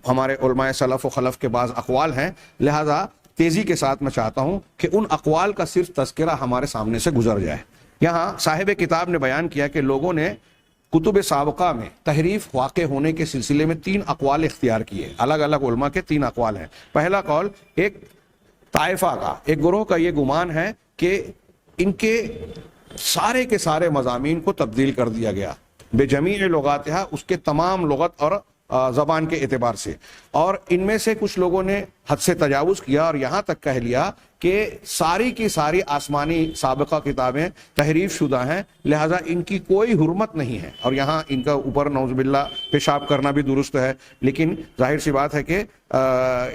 ہمارے علماء سلف و خلف کے بعض اقوال ہیں، لہذا تیزی کے ساتھ میں چاہتا ہوں کہ ان اقوال کا صرف تذکرہ ہمارے سامنے سے گزر جائے۔ یہاں صاحب کتاب نے بیان کیا کہ لوگوں نے کتب سابقہ میں تحریف واقع ہونے کے سلسلے میں 3 اقوال اختیار کیے، الگ الگ علماء کے 3 اقوال ہیں۔ پہلا قول ایک طائفہ کا، ایک گروہ کا یہ گمان ہے کہ ان کے سارے مضامین کو تبدیل کر دیا گیا، بے جمیع لغاتها، اس کے تمام لغت اور زبان کے اعتبار سے، اور ان میں سے کچھ لوگوں نے حد سے تجاوز کیا اور یہاں تک کہہ لیا کہ ساری کی ساری آسمانی سابقہ کتابیں تحریف شدہ ہیں، لہذا ان کی کوئی حرمت نہیں ہے، اور یہاں ان کا اوپر نعوذ باللہ پیشاب کرنا بھی درست ہے، لیکن ظاہر سی بات ہے کہ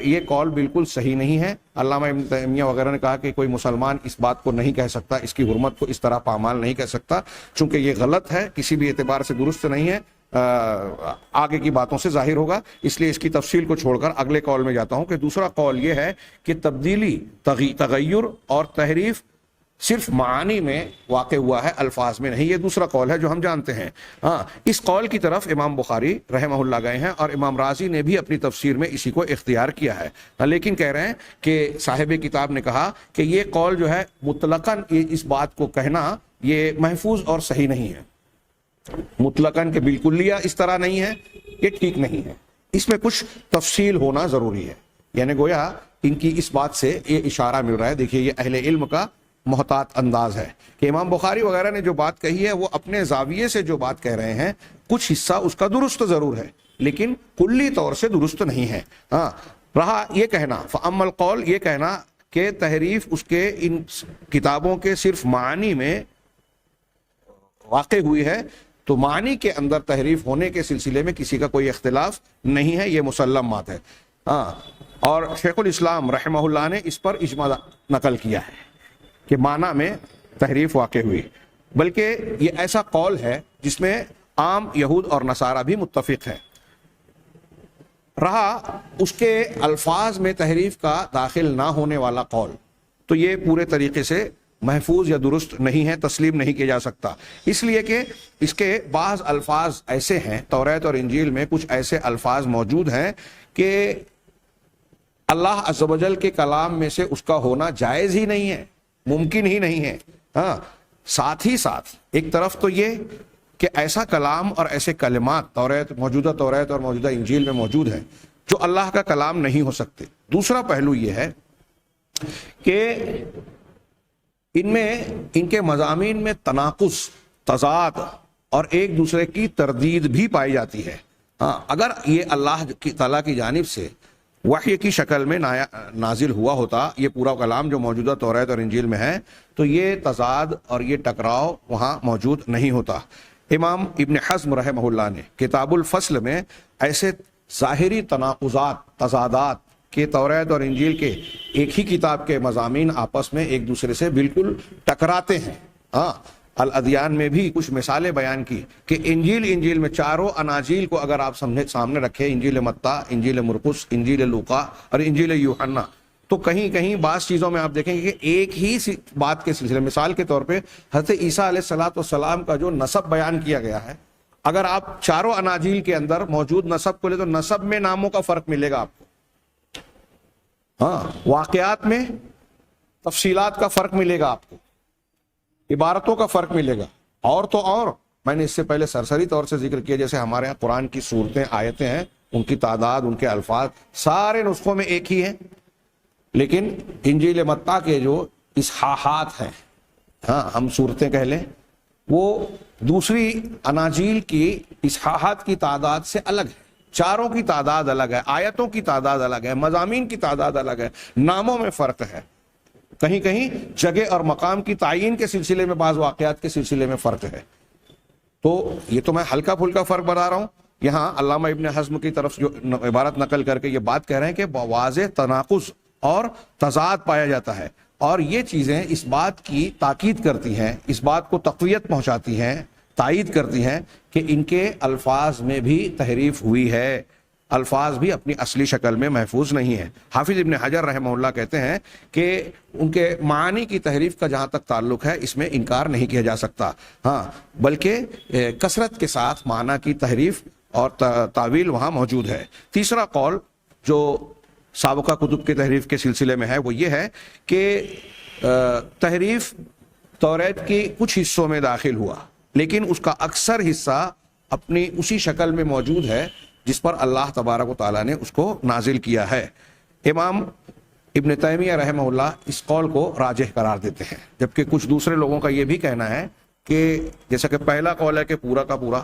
یہ قول بالکل صحیح نہیں ہے۔ علامہ ابن تیمیہ وغیرہ نے کہا کہ کوئی مسلمان اس بات کو نہیں کہہ سکتا، اس کی حرمت کو اس طرح پامال نہیں کہہ سکتا، چونکہ یہ غلط ہے، کسی بھی اعتبار سے درست نہیں ہے۔ آگے کی باتوں سے ظاہر ہوگا، اس لیے اس کی تفصیل کو چھوڑ کر اگلے قول میں جاتا ہوں کہ دوسرا قول یہ ہے کہ تبدیلی، تغیر اور تحریف صرف معانی میں واقع ہوا ہے، الفاظ میں نہیں۔ یہ دوسرا قول ہے جو ہم جانتے ہیں۔ ہاں، اس قول کی طرف امام بخاری رحمہ اللہ گئے ہیں اور امام رازی نے بھی اپنی تفسیر میں اسی کو اختیار کیا ہے، لیکن کہہ رہے ہیں کہ صاحب کتاب نے کہا کہ یہ قول جو ہے مطلقاً اس بات کو کہنا یہ محفوظ اور صحیح نہیں ہے، مطلقاً کہ بالکلیہ اس طرح نہیں ہے، یہ ٹھیک نہیں ہے، اس میں کچھ تفصیل ہونا ضروری ہے۔ یعنی گویا ان کی اس بات سے یہ اشارہ مل رہا ہے۔ دیکھیے یہ اہل علم کا محتاط انداز ہے کہ امام بخاری وغیرہ نے جو بات کہی ہے وہ اپنے زاویے سے جو بات کہہ رہے ہیں، کچھ حصہ اس کا درست ضرور ہے لیکن کلی طور سے درست نہیں ہے۔ ہاں، رہا یہ کہنا فَأَمَّا الْقَوْلِ، یہ کہنا کہ تحریف اس کے ان کتابوں کے صرف معنی میں واقع ہوئی ہے، تو معنی کے اندر تحریف ہونے کے سلسلے میں کسی کا کوئی اختلاف نہیں ہے، یہ مسلم بات ہے۔ ہاں، اور شیخ الاسلام رحمہ اللہ نے اس پر اجماع نقل کیا ہے کہ معنی میں تحریف واقع ہوئی، بلکہ یہ ایسا قول ہے جس میں عام یہود اور نصارہ بھی متفق ہیں۔ رہا اس کے الفاظ میں تحریف کا داخل نہ ہونے والا قول، تو یہ پورے طریقے سے محفوظ یا درست نہیں ہے، تسلیم نہیں کیا جا سکتا، اس لیے کہ اس کے بعض الفاظ ایسے ہیں، توریت اور انجیل میں کچھ ایسے الفاظ موجود ہیں کہ اللہ عز و جل کے کلام میں سے اس کا ہونا جائز ہی نہیں ہے، ممکن ہی نہیں ہے۔ ہاں، ساتھ ہی ساتھ ایک طرف تو یہ کہ ایسا کلام اور ایسے کلمات موجودہ توریت اور موجودہ انجیل میں موجود ہیں جو اللہ کا کلام نہیں ہو سکتے۔ دوسرا پہلو یہ ہے کہ ان کے مضامین میں تناقض، تضاد اور ایک دوسرے کی تردید بھی پائی جاتی ہے۔ ہاں، اگر یہ اللہ کی تعالیٰ کی جانب سے وحی کی شکل میں نازل ہوا ہوتا یہ پورا کلام جو موجودہ توریت اور انجیل میں ہے، تو یہ تضاد اور یہ ٹکراؤ وہاں موجود نہیں ہوتا۔ امام ابن حزم رحمہ اللہ نے کتاب الفصل میں ایسے ظاہری تناقضات، تضادات کہ توریت اور انجیل کے ایک ہی کتاب کے مضامین آپس میں ایک دوسرے سے بالکل ٹکراتے ہیں۔ ہاں، الادیان میں بھی کچھ مثالیں بیان کی کہ انجیل میں چاروں اناجیل کو اگر آپ سامنے رکھیں، انجیل متی، انجیل مرقس، انجیل لوقا اور انجیل یوحنا، تو کہیں کہیں بعض چیزوں میں آپ دیکھیں گے کہ ایک ہی بات کے سلسلے، مثال کے طور پہ حضرت عیسیٰ علیہ السلام کا جو نسب بیان کیا گیا ہے، اگر آپ چاروں اناجیل کے اندر موجود نسب کو لے تو نسب میں ناموں کا فرق ملے گا آپ کو، ہاں، واقعات میں تفصیلات کا فرق ملے گا آپ کو، عبارتوں کا فرق ملے گا، اور تو اور میں نے اس سے پہلے سرسری طور سے ذکر کیا جیسے ہمارے یہاں قرآن کی صورتیں، آیتیں ہیں، ان کی تعداد، ان کے الفاظ سارے نسخوں میں ایک ہی ہیں، لیکن انجیل متی کے جو اصحاحات ہیں، ہاں ہم صورتیں کہہ لیں، وہ دوسری اناجیل کی اصحاحات کی تعداد سے الگ ہے، چاروں کی تعداد الگ ہے، آیتوں کی تعداد الگ ہے، مضامین کی تعداد الگ ہے، ناموں میں فرق ہے، کہیں کہیں جگہ اور مقام کی تعین کے سلسلے میں بعض واقعات کے سلسلے میں فرق ہے۔ تو یہ تو میں ہلکا پھلکا فرق بتا رہا ہوں، یہاں علامہ ابن حزم کی طرف جو عبارت نقل کر کے یہ بات کہہ رہے ہیں کہ واضح تناقض اور تضاد پایا جاتا ہے، اور یہ چیزیں اس بات کی تاکید کرتی ہیں، اس بات کو تقویت پہنچاتی ہیں، تائید کرتی ہیں کہ ان کے الفاظ میں بھی تحریف ہوئی ہے، الفاظ بھی اپنی اصلی شکل میں محفوظ نہیں ہے۔ حافظ ابن حجر رحمہ اللہ کہتے ہیں کہ ان کے معانی کی تحریف کا جہاں تک تعلق ہے اس میں انکار نہیں کیا جا سکتا، ہاں، بلکہ کثرت کے ساتھ معنی کی تحریف اور تعویل وہاں موجود ہے۔ تیسرا قول جو سابقہ کتب کی تحریف کے سلسلے میں ہے وہ یہ ہے کہ تحریف توریت کی کچھ حصوں میں داخل ہوا، لیکن اس کا اکثر حصہ اپنی اسی شکل میں موجود ہے جس پر اللہ تبارک و تعالیٰ نے اس کو نازل کیا ہے۔ امام ابن تیمیہ رحمہ اللہ اس قول کو راجح قرار دیتے ہیں، جبکہ کچھ دوسرے لوگوں کا یہ بھی کہنا ہے کہ جیسا کہ پہلا قول ہے کہ پورا کا پورا،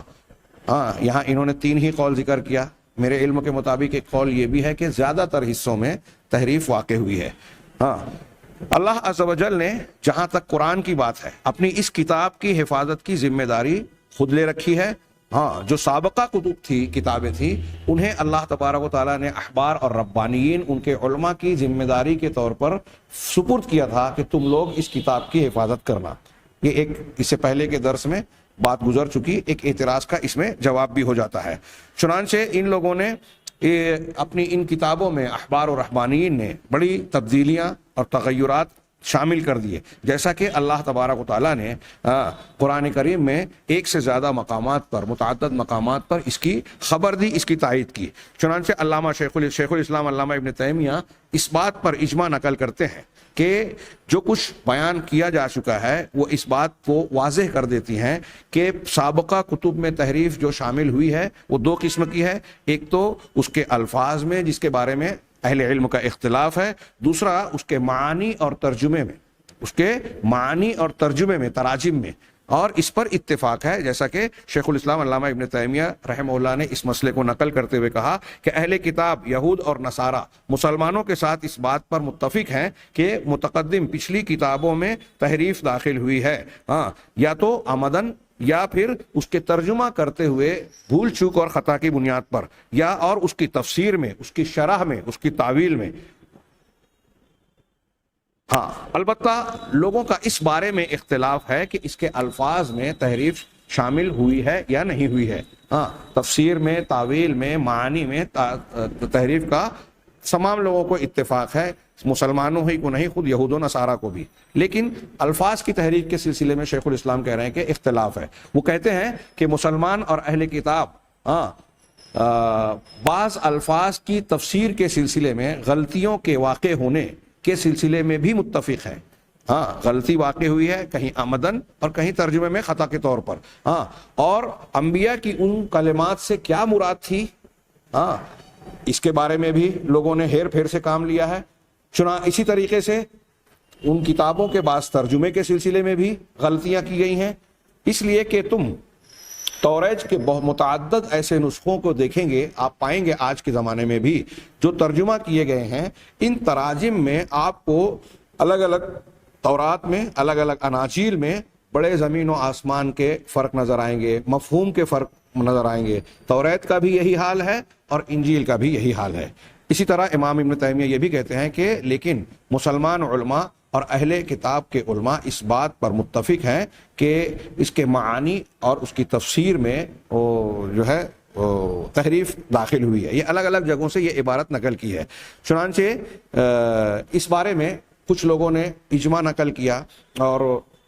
ہاں یہاں انہوں نے 3 ہی قول ذکر کیا، میرے علم کے مطابق ایک قول یہ بھی ہے کہ زیادہ تر حصوں میں تحریف واقع ہوئی ہے۔ ہاں، اللہ عز و جل نے جہاں تک قرآن کی بات ہے اپنی اس کتاب کی حفاظت کی ذمہ داری خود لے رکھی ہے۔ ہاں، جو سابقہ کتب تھی، کتابیں تھیں، انہیں اللہ تبارک و تعالیٰ نے احبار اور ربانیین، ان کے علماء کی ذمہ داری کے طور پر سپرد کیا تھا کہ تم لوگ اس کتاب کی حفاظت کرنا۔ یہ ایک اس سے پہلے کے درس میں بات گزر چکی، ایک اعتراض کا اس میں جواب بھی ہو جاتا ہے۔ چنانچہ ان لوگوں نے اپنی ان کتابوں میں، احبار و رہبانیین نے بڑی تبدیلیاں اور تغیرات شامل کر دیے، جیسا کہ اللہ تبارک و تعالیٰ نے قرآن کریم میں ایک سے زیادہ مقامات پر، متعدد مقامات پر اس کی خبر دی، اس کی تائید کی۔ چنانچہ علامہ شیخ الاسلام علامہ ابن تیمیہ اس بات پر اجماع نقل کرتے ہیں کہ جو کچھ بیان کیا جا چکا ہے وہ اس بات کو واضح کر دیتی ہیں کہ سابقہ کتب میں تحریف جو شامل ہوئی ہے وہ دو قسم کی ہے، ایک تو اس کے الفاظ میں جس کے بارے میں اہل علم کا اختلاف ہے، دوسرا اس کے معانی اور ترجمے میں، اس کے معانی اور ترجمے میں، تراجم میں، اور اس پر اتفاق ہے، جیسا کہ شیخ الاسلام علامہ ابن تیمیہ رحمہ اللہ نے اس مسئلے کو نقل کرتے ہوئے کہا کہ اہل کتاب یہود اور نصارہ مسلمانوں کے ساتھ اس بات پر متفق ہیں کہ متقدم پچھلی کتابوں میں تحریف داخل ہوئی ہے، یا تو عمدن یا پھر اس کے ترجمہ کرتے ہوئے بھول چوک اور خطا کی بنیاد پر، یا اور اس کی تفسیر میں، اس کی شرح میں، اس کی تعویل میں۔ البتہ لوگوں کا اس بارے میں اختلاف ہے کہ اس کے الفاظ میں تحریف شامل ہوئی ہے یا نہیں ہوئی ہے۔ تفسیر میں، تعویل میں، معانی میں تحریف کا تمام لوگوں کو اتفاق ہے، مسلمانوں ہی کو نہیں، خود یہود و نصارہ کو بھی۔ لیکن الفاظ کی تحریف کے سلسلے میں شیخ الاسلام کہہ رہے ہیں کہ اختلاف ہے۔ وہ کہتے ہیں کہ مسلمان اور اہل کتاب بعض الفاظ کی تفسیر کے سلسلے میں غلطیوں کے واقع ہونے کے سلسلے میں بھی متفق ہیں۔ غلطی واقع ہوئی ہے، کہیں آمدن اور کہیں ترجمے میں خطا کے طور پر۔ اور انبیاء کی ان کلمات سے کیا مراد تھی، اس کے بارے میں بھی لوگوں نے ہیر پھیر سے کام لیا ہے۔ اسی طریقے سے ان کتابوں کے بعض ترجمے کے سلسلے میں بھی غلطیاں کی گئی ہیں، اس لیے کہ تم توریت کے بہت متعدد ایسے نسخوں کو دیکھیں گے، آپ پائیں گے آج کے زمانے میں بھی جو ترجمہ کیے گئے ہیں، ان تراجم میں آپ کو الگ الگ تورات میں، الگ الگ اناجیل میں بڑے زمین و آسمان کے فرق نظر آئیں گے، مفہوم کے فرق نظر آئیں گے۔ توریت کا بھی یہی حال ہے اور انجیل کا بھی یہی حال ہے۔ اسی طرح امام ابن تیمیہ یہ بھی کہتے ہیں کہ لیکن مسلمان علماء اور اہل کتاب کے علماء اس بات پر متفق ہیں کہ اس کے معانی اور اس کی تفسیر میں جو ہے تحریف داخل ہوئی ہے۔ یہ الگ الگ جگہوں سے یہ عبارت نقل کی ہے۔ چنانچہ اس بارے میں کچھ لوگوں نے اجماع نقل کیا اور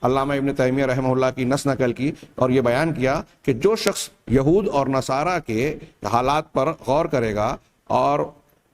علامہ ابن تیمیہ رحمہ اللہ کی نص نقل کی اور یہ بیان کیا کہ جو شخص یہود اور نصارہ کے حالات پر غور کرے گا اور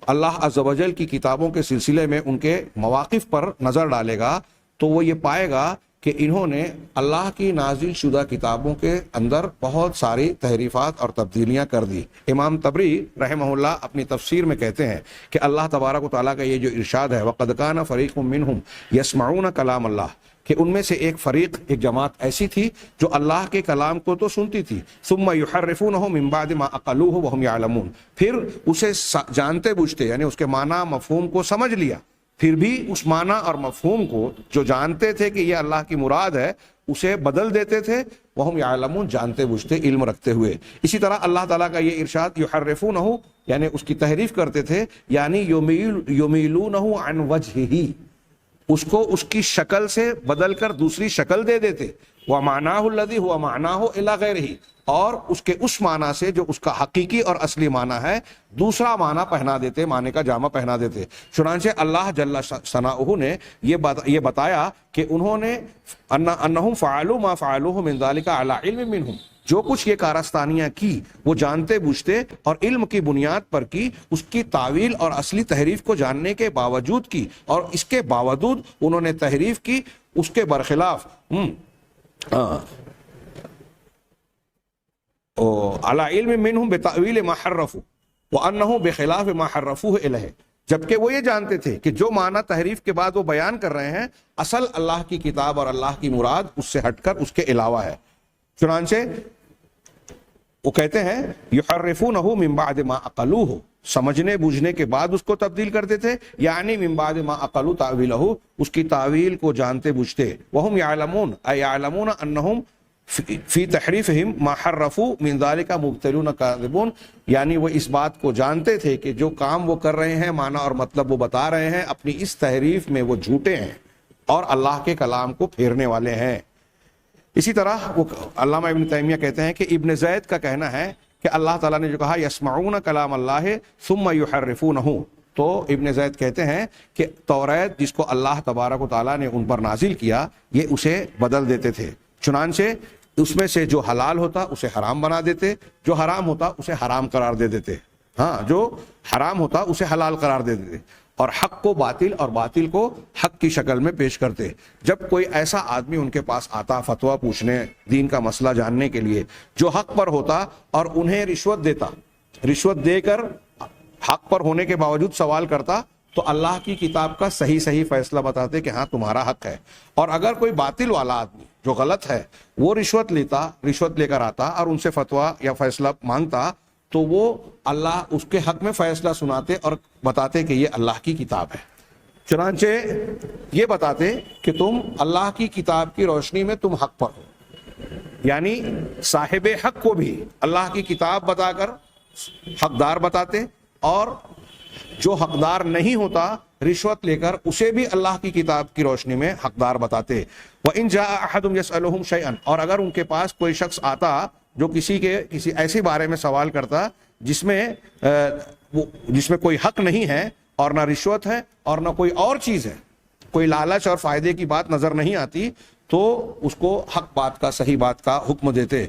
اللہ عز و جل کی کتابوں کے سلسلے میں ان کے مواقف پر نظر ڈالے گا تو وہ یہ پائے گا کہ انہوں نے اللہ کی نازل شدہ کتابوں کے اندر بہت ساری تحریفات اور تبدیلیاں کر دی۔ امام طبری رحمہ اللہ اپنی تفسیر میں کہتے ہیں کہ اللہ تبارک و تعالیٰ کا یہ جو ارشاد ہے وَقَدْ كَانَ فَرِيقٌ مِّنْهُمْ يَسْمَعُونَ كَلَامَ اللَّهِ، کہ ان میں سے ایک فریق، ایک جماعت ایسی تھی جو اللہ کے کلام کو تو سنتی تھی، ثم يحرفونه من بعد ما عقلوه وهم يعلمون، پھر اسے جانتے بوجھتے یعنی اس کے معنی مفہوم کو سمجھ لیا، پھر بھی اس معنی اور مفہوم کو جو جانتے تھے کہ یہ اللہ کی مراد ہے اسے بدل دیتے تھے، وهم يعلمون، جانتے بوجھتے، علم رکھتے ہوئے۔ اسی طرح اللہ تعالیٰ کا یہ ارشاد يحرفونه یعنی اس کی تحریف کرتے تھے، یعنی يميلونه عن وجهه، اس کو اس کی شکل سے بدل کر دوسری شکل دے دیتے، وَمَعْنَاهُ الَّذِي هُوَ مَعْنَاهُ إِلَى غَيْرِهِ، اور اس کے اس معنی سے جو اس کا حقیقی اور اصلی معنی ہے دوسرا معنی پہنا دیتے، معنی کا جامہ پہنا دیتے۔ چنانچہ اللہ جل ثناؤہ نے یہ بتایا کہ انہوں نے انہم فعلوا ما فعلوه من ذلك على علم منهم، جو کچھ یہ کارستانیاں کی وہ جانتے بوجھتے اور علم کی بنیاد پر کی، اس کی تعویل اور اصلی تحریف کو جاننے کے باوجود کی، اور اس کے باوجود انہوں نے تحریف کی اس کے برخلاف علی علم منہم بتأویل ما حرفوا وانہ بخلاف ما حرفوه الیہ، جبکہ وہ یہ جانتے تھے کہ جو معنی تحریف کے بعد وہ بیان کر رہے ہیں اصل اللہ کی کتاب اور اللہ کی مراد اس سے ہٹ کر اس کے علاوہ ہے۔ چنانچہ وہ کہتے ہیں یحرفونہ من بعد ما عقلوہ، سمجھنے بوجھنے کے بعد اس کو تبدیل کرتے تھے، یعنی من بعد ما عقلوا تعویلہ، اس کی تعویل کو جانتے بوجھتے، وہم یعلمون ای یعلمون انہم فی تحریفہم ما حرفوا من ذلک مبتلون کاذبون، یعنی وہ اس بات کو جانتے تھے کہ جو کام وہ کر رہے ہیں، معنی اور مطلب وہ بتا رہے ہیں، اپنی اس تحریف میں وہ جھوٹے ہیں اور اللہ کے کلام کو پھیرنے والے ہیں۔ اسی طرح وہ علامہ ابن تیمیہ کہتے ہیں کہ ابن زید کا کہنا ہے کہ اللہ تعالیٰ نے جو کہا یسمعون کلام اللہ ثم یحرفونہ، تو ابن زید کہتے ہیں کہ توریت جس کو اللہ تبارک و تعالیٰ نے ان پر نازل کیا یہ اسے بدل دیتے تھے، چنانچہ اس میں سے جو حلال ہوتا اسے حرام بنا دیتے، جو حرام ہوتا اسے حرام قرار دے دیتے، ہاں جو حرام ہوتا اسے حلال قرار دے دیتے، اور حق کو باطل اور باطل کو حق کی شکل میں پیش کرتے۔ جب کوئی ایسا آدمی ان کے پاس آتا فتویٰ پوچھنے، دین کا مسئلہ جاننے کے لیے، جو حق پر ہوتا اور انہیں رشوت دیتا، رشوت دے کر حق پر ہونے کے باوجود سوال کرتا، تو اللہ کی کتاب کا صحیح فیصلہ بتاتے کہ ہاں تمہارا حق ہے۔ اور اگر کوئی باطل والا آدمی جو غلط ہے وہ رشوت لے کر آتا اور ان سے فتویٰ یا فیصلہ مانگتا، تو وہ اللہ اس کے حق میں فیصلہ سناتے اور بتاتے کہ یہ اللہ کی کتاب ہے۔ چنانچہ یہ بتاتے کہ تم اللہ کی کتاب کی روشنی میں تم حق پر ہو، یعنی صاحب حق کو بھی اللہ کی کتاب بتا کر حقدار بتاتے، اور جو حقدار نہیں ہوتا رشوت لے کر اسے بھی اللہ کی کتاب کی روشنی میں حقدار بتاتے۔ وَإِن جَاءَ أَحَدٌ يَسْأَلُهُمْ شَيْئًا، اور اگر ان کے پاس کوئی شخص آتا جو کسی ایسے بارے میں سوال کرتا جس میں کوئی حق نہیں ہے اور نہ رشوت ہے اور نہ کوئی اور چیز ہے، کوئی لالچ اور فائدے کی بات نظر نہیں آتی، تو اس کو حق بات کا، صحیح بات کا حکم دیتے۔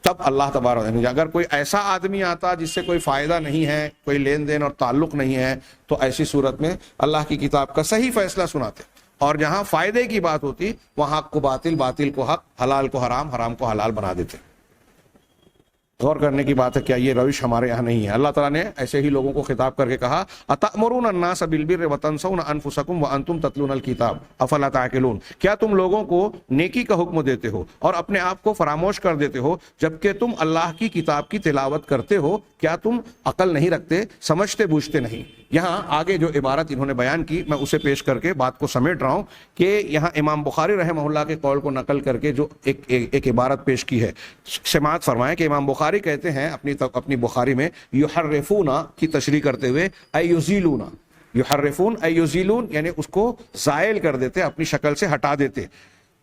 تب اللہ تبارک، اگر کوئی ایسا آدمی آتا جس سے کوئی فائدہ نہیں ہے، کوئی لین دین اور تعلق نہیں ہے، تو ایسی صورت میں اللہ کی کتاب کا صحیح فیصلہ سناتے، اور جہاں فائدے کی بات ہوتی وہاں حق کو باطل، باطل کو حق، حلال کو حرام، حرام کو حلال بنا دیتے۔ غور کرنے کی بات ہے، کیا یہ روش ہمارے یہاں نہیں ہے؟ اللہ تعالیٰ نے ایسے ہی لوگوں کو خطاب کر کے کہا اتأمرون الناس بالبر وتنسون انفسکم وانتم تتلون الکتاب افلا تعقلون، کیا تم لوگوں کو نیکی کا حکم دیتے ہو اور اپنے آپ کو فراموش کر دیتے ہو جبکہ تم اللہ کی کتاب کی تلاوت کرتے ہو؟ کیا تم عقل نہیں رکھتے، سمجھتے بوجھتے نہیں؟ یہاں آگے جو عبارت انہوں نے بیان کی میں اسے پیش کر کے بات کو سمیٹ رہا ہوں کہ یہاں امام بخاری رحمہ اللہ کے قول کو نقل کر کے جو ایک عبارت پیش کی ہے، سماعت فرمائیں کہ امام بخاری کہتے ہیں اپنی بخاری میں یحرفون کی تشریح کرتے ہوئے ای یزیلون، یحرفون ای یزیلون یعنی اس کو زائل کر دیتے، اپنی شکل سے ہٹا دیتے۔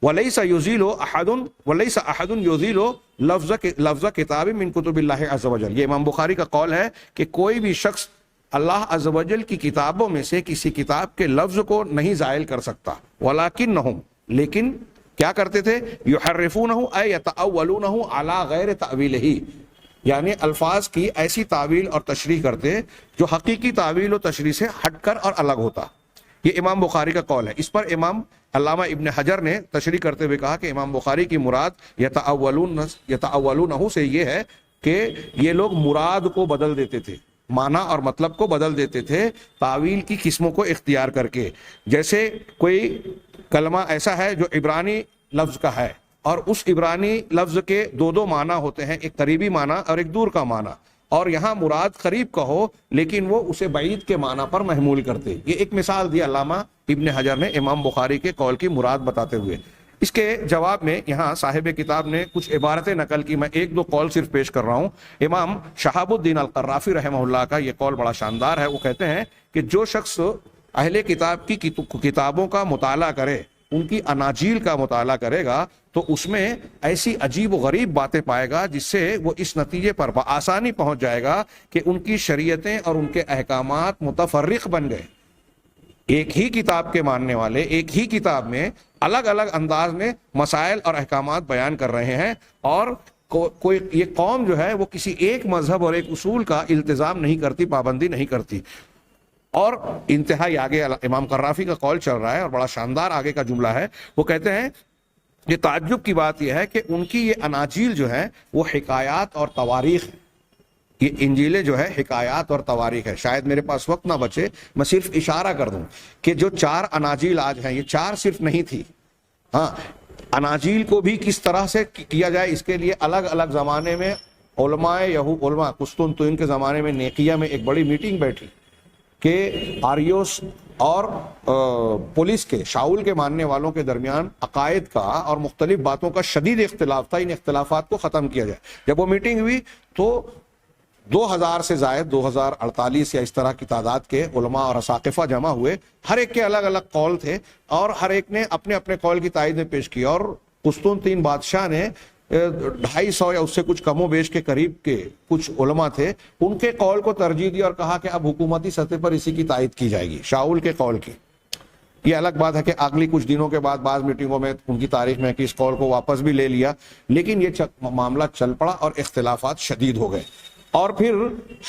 ولیس یزیل احد یزیل لفظ کتاب من کتب اللہ عز وجل، یہ امام بخاری کا قول ہے کہ کوئی بھی شخص اللہ عز و جل کی کتابوں میں سے کسی کتاب کے لفظ کو نہیں زائل کر سکتا۔ ولکنہم، لیکن کیا کرتے تھے؟ یحرفونہ ای یتأولونہ علی غیر تأویلہ، یعنی الفاظ کی ایسی تعویل اور تشریح کرتے جو حقیقی تعویل و تشریح سے ہٹ کر اور الگ ہوتا۔ یہ امام بخاری کا قول ہے۔ اس پر امام علامہ ابن حجر نے تشریح کرتے ہوئے کہا کہ امام بخاری کی مراد یتأولونہ سے یہ ہے کہ یہ لوگ مراد کو بدل دیتے تھے، معنی اور مطلب کو بدل دیتے تھے تعویل کی قسموں کو اختیار کر کے۔ جیسے کوئی کلمہ ایسا ہے جو عبرانی لفظ کا ہے اور اس عبرانی لفظ کے دو معنی ہوتے ہیں، ایک قریبی معنی اور ایک دور کا معنی، اور یہاں مراد قریب کا ہو لیکن وہ اسے بعید کے معنی پر محمول کرتے۔ یہ ایک مثال دی علامہ ابن حجر نے امام بخاری کے قول کی مراد بتاتے ہوئے۔ اس کے جواب میں یہاں صاحب کتاب نے کچھ عبارتیں نقل کی، میں ایک دو قول صرف پیش کر رہا ہوں۔ امام شہاب الدین القرافی رحمہ اللہ کا یہ قول بڑا شاندار ہے۔ وہ کہتے ہیں کہ جو شخص اہل کتاب کی کتابوں کا مطالعہ کرے، ان کی اناجیل کا مطالعہ کرے گا، تو اس میں ایسی عجیب و غریب باتیں پائے گا جس سے وہ اس نتیجے پر بآسانی پہنچ جائے گا کہ ان کی شریعتیں اور ان کے احکامات متفرق بن گئے۔ ایک ہی کتاب کے ماننے والے ایک ہی کتاب میں الگ الگ انداز میں مسائل اور احکامات بیان کر رہے ہیں، اور کوئی یہ قوم جو ہے وہ کسی ایک مذہب اور ایک اصول کا التزام نہیں کرتی، پابندی نہیں کرتی۔ اور انتہائی آگے امام قرافی کا قول چل رہا ہے اور بڑا شاندار آگے کا جملہ ہے۔ وہ کہتے ہیں یہ تعجب کی بات یہ ہے کہ ان کی یہ اناجیل جو ہے وہ حکایات اور تواریخ ہے، یہ انجیلیں جو ہے حکایات اور تواریخ ہے۔ شاید میرے پاس وقت نہ بچے، میں صرف اشارہ کر دوں کہ جو 4 اناجیل آج ہیں، یہ 4 صرف نہیں تھی۔ ہاں، اناجیل کو بھی کس طرح سے کیا جائے اس کے لیے الگ الگ زمانے میں علماء قسطنطین کے زمانے میں نیقیہ میں ایک بڑی میٹنگ بیٹھی کہ آریوس اور پولیس کے، شاول کے ماننے والوں کے درمیان عقائد کا اور مختلف باتوں کا شدید اختلاف تھا، ان اختلافات کو ختم کیا جائے۔ جب وہ میٹنگ ہوئی تو 2000 سے زائد 2048 یا اس طرح کی تعداد کے علماء اور اساقفہ جمع ہوئے، ہر ایک کے الگ الگ قول تھے اور ہر ایک نے اپنے اپنے قول کی تائید میں پیش کی، اور قسطنطین بادشاہ نے 250 یا اس سے کچھ کم و بیش کے قریب کے کچھ علماء تھے، ان کے قول کو ترجیح دی اور کہا کہ اب حکومتی سطح پر اسی کی تائید کی جائے گی، شاؤل کے قول کی۔ یہ الگ بات ہے کہ اگلی کچھ دنوں کے بعد بعض میٹنگوں میں ان کی تاریخ میں کہ اس قول کو واپس بھی لے لیا، لیکن یہ معاملہ چل پڑا اور اختلافات شدید ہو گئے، اور پھر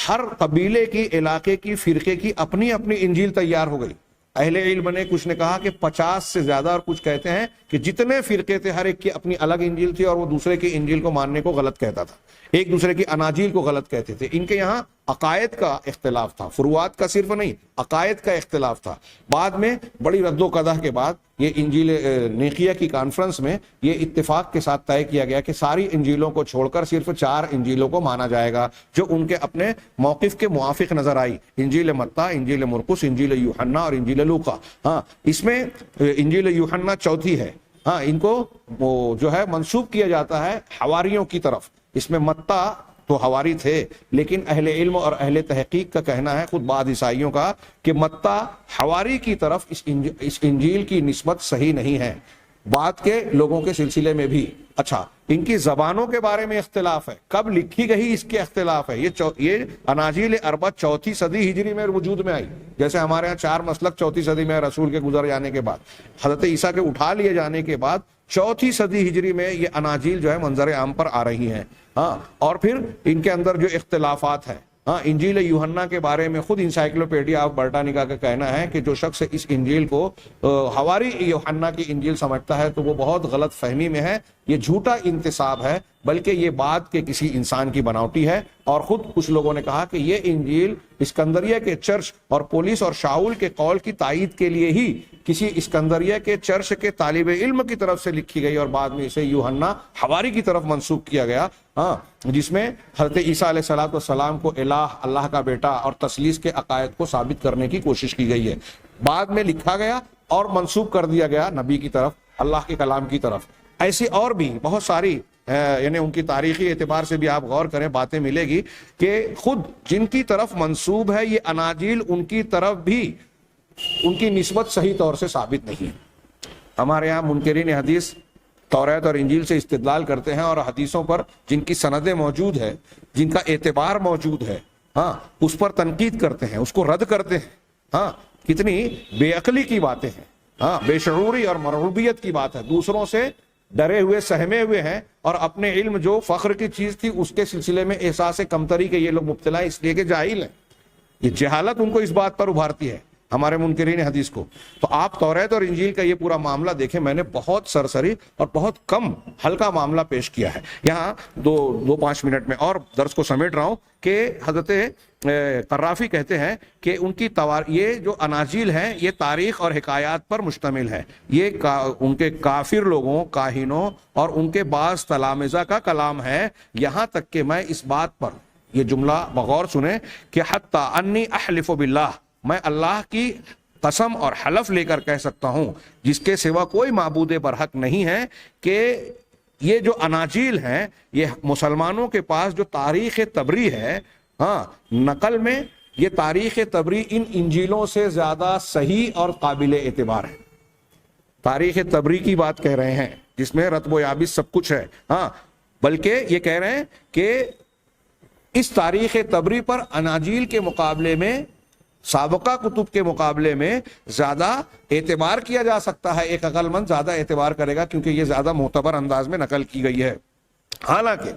ہر قبیلے کی، علاقے کی، فرقے کی اپنی اپنی انجیل تیار ہو گئی۔ اہل علم نے کچھ نے کہا کہ 50 سے زیادہ، اور کچھ کہتے ہیں کہ جتنے فرقے تھے ہر ایک کی اپنی الگ انجیل تھی، اور وہ دوسرے کی انجیل کو ماننے کو غلط کہتا تھا، ایک دوسرے کی اناجیل کو غلط کہتے تھے۔ ان کے یہاں عقائد کا اختلاف تھا، فروعات کا صرف نہیں، عقائد کا اختلاف تھا۔ بعد میں بڑی رد و قدح کے بعد یہ انجیل نیقیہ کی کانفرنس میں یہ اتفاق کے ساتھ طے کیا گیا کہ ساری انجیلوں کو چھوڑ کر صرف 4 انجیلوں کو مانا جائے گا جو ان کے اپنے موقف کے موافق نظر آئی: انجیل متی، انجیل مرقس، انجیل یوحنا اور انجیل لوقا۔ ہاں، اس میں انجیل یوحنا چوتھی ہے۔ ہاں، ان کو وہ جو ہے منسوب کیا جاتا ہے حواریوں کی طرف۔ اس میں متی تو حواری تھے، لیکن اہل علم اور اہل تحقیق کا کہنا ہے، خود بعض عیسائیوں کا، کہ متی حواری کی طرف اس انجیل کی نسبت صحیح نہیں ہے، بعد کے لوگوں کے سلسلے میں بھی۔ اچھا، ان کی زبانوں کے بارے میں اختلاف ہے، کب لکھی گئی اس کے اختلاف ہے۔ یہ اناجیل اربع 4 صدی ہجری میں وجود میں آئی، جیسے ہمارے ہاں 4 مسلک 4 صدی میں رسول کے گزر جانے کے بعد، حضرت عیسیٰ کے اٹھا لیے جانے کے بعد 4 صدی ہجری میں یہ اناجیل جو ہے منظر عام پر آ رہی ہیں۔ ہاں، اور پھر ان کے اندر جو اختلافات ہیں، ہاں، انجیل یوحنا کے بارے میں خود انسائکلوپیڈیا آف برٹانیکا کا کہنا ہے کہ جو شخص اس انجیل کو حواری یوحنا کی انجیل سمجھتا ہے تو وہ بہت غلط فہمی میں ہے، یہ جھوٹا انتساب ہے، بلکہ یہ بعد کے کسی انسان کی بناوٹی ہے۔ اور خود کچھ لوگوں نے کہا کہ یہ انجیل اسکندریہ کے چرچ اور پولیس اور شاؤل کے قول کی تائید کے لیے ہی کسی اسکندریہ کے چرچ کے طالب علم کی طرف سے لکھی گئی، اور بعد میں اسے یوحنا حواری کی طرف منسوب کیا گیا، ہاں، جس میں حضرت عیسیٰ علیہ السلام کو الہ، اللہ کا بیٹا اور تثلیث کے عقائد کو ثابت کرنے کی کوشش کی گئی ہے۔ بعد میں لکھا گیا اور منسوب کر دیا گیا نبی کی طرف، اللہ کے کلام کی طرف۔ ایسی اور بھی بہت ساری یعنی ان کی تاریخی اعتبار سے بھی آپ غور کریں، باتیں ملے گی کہ خود جن کی طرف منسوب ہے یہ اناجیل، ان کی طرف بھی ان کی نسبت صحیح طور سے ثابت نہیں ہے۔ ہمارے یہاں منکرین حدیث توریت اور انجیل سے استدلال کرتے ہیں، اور حدیثوں پر جن کی سندیں موجود ہے، جن کا اعتبار موجود ہے، ہاں، اس پر تنقید کرتے ہیں، اس کو رد کرتے ہیں۔ ہاں، کتنی بے عقلی کی باتیں ہیں، ہاں، بے شعوری اور مرغوبیت کی بات ہے۔ دوسروں سے ڈرے ہوئے، سہمے ہوئے ہیں، اور اپنے علم جو فخر کی چیز تھی اس کے سلسلے میں احساس کمتری کے یہ لوگ مبتلا ہیں، اس لیے کہ جاہل ہیں۔ یہ جہالت ان کو اس بات پر ابھارتی ہے، ہمارے منکرین حدیث کو۔ تو آپ توریت اور انجیل کا یہ پورا معاملہ دیکھیں، میں نے بہت سرسری اور بہت کم ہلکا معاملہ پیش کیا ہے۔ یہاں 2-5 منٹ میں اور درس کو سمیٹ رہا ہوں کہ حضرت قرافی کہتے ہیں کہ ان کی یہ جو اناجیل ہیں یہ تاریخ اور حکایات پر مشتمل ہے، یہ ان کے کافر لوگوں، کاہنوں اور ان کے بعض تلامذہ کا کلام ہے، یہاں تک کہ میں اس بات پر، یہ جملہ بغور سنیں، کہ حتی انی احلف باللہ، میں اللہ کی قسم اور حلف لے کر کہہ سکتا ہوں جس کے سوا کوئی معبود برحق نہیں ہے، کہ یہ جو اناجیل ہیں یہ مسلمانوں کے پاس جو تاریخ تبری ہے، ہاں، نقل میں یہ تاریخ تبری ان انجیلوں سے زیادہ صحیح اور قابل اعتبار ہے۔ تاریخ تبری کی بات کہہ رہے ہیں جس میں رتب و یابس سب کچھ ہے، ہاں، بلکہ یہ کہہ رہے ہیں کہ اس تاریخ تبری پر اناجیل کے مقابلے میں، سابقہ کتب کے مقابلے میں زیادہ اعتبار کیا جا سکتا ہے۔ ایک عقل مند زیادہ اعتبار کرے گا کیونکہ یہ زیادہ معتبر انداز میں نقل کی گئی ہے۔ حالانکہ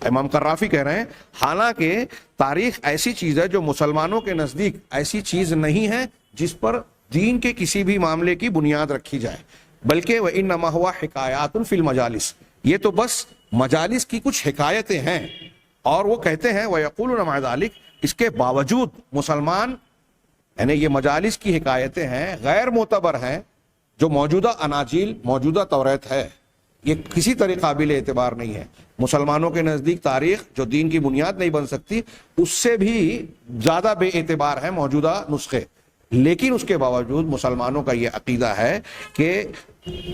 امام قرافی کہہ رہے ہیں، حالانکہ تاریخ ایسی چیز ہے جو مسلمانوں کے نزدیک ایسی چیز نہیں ہے جس پر دین کے کسی بھی معاملے کی بنیاد رکھی جائے، بلکہ وَإِنَّمَا هُوَ حِكَایَاتٌ فِي الْمَجَالِسِ، یہ تو بس مجالس کی کچھ حکایتیں ہیں۔ اور وہ کہتے ہیں وَيَقُولُونَ مَعَ ذَلِكَ، اس کے باوجود مسلمان، یعنی یہ مجالس کی حکایتیں ہیں، غیر معتبر ہیں، جو موجودہ اناجیل، موجودہ توریت ہے، یہ کسی طرح قابل اعتبار نہیں ہے۔ مسلمانوں کے نزدیک تاریخ جو دین کی بنیاد نہیں بن سکتی، اس سے بھی زیادہ بے اعتبار ہے موجودہ نسخے، لیکن اس کے باوجود مسلمانوں کا یہ عقیدہ ہے کہ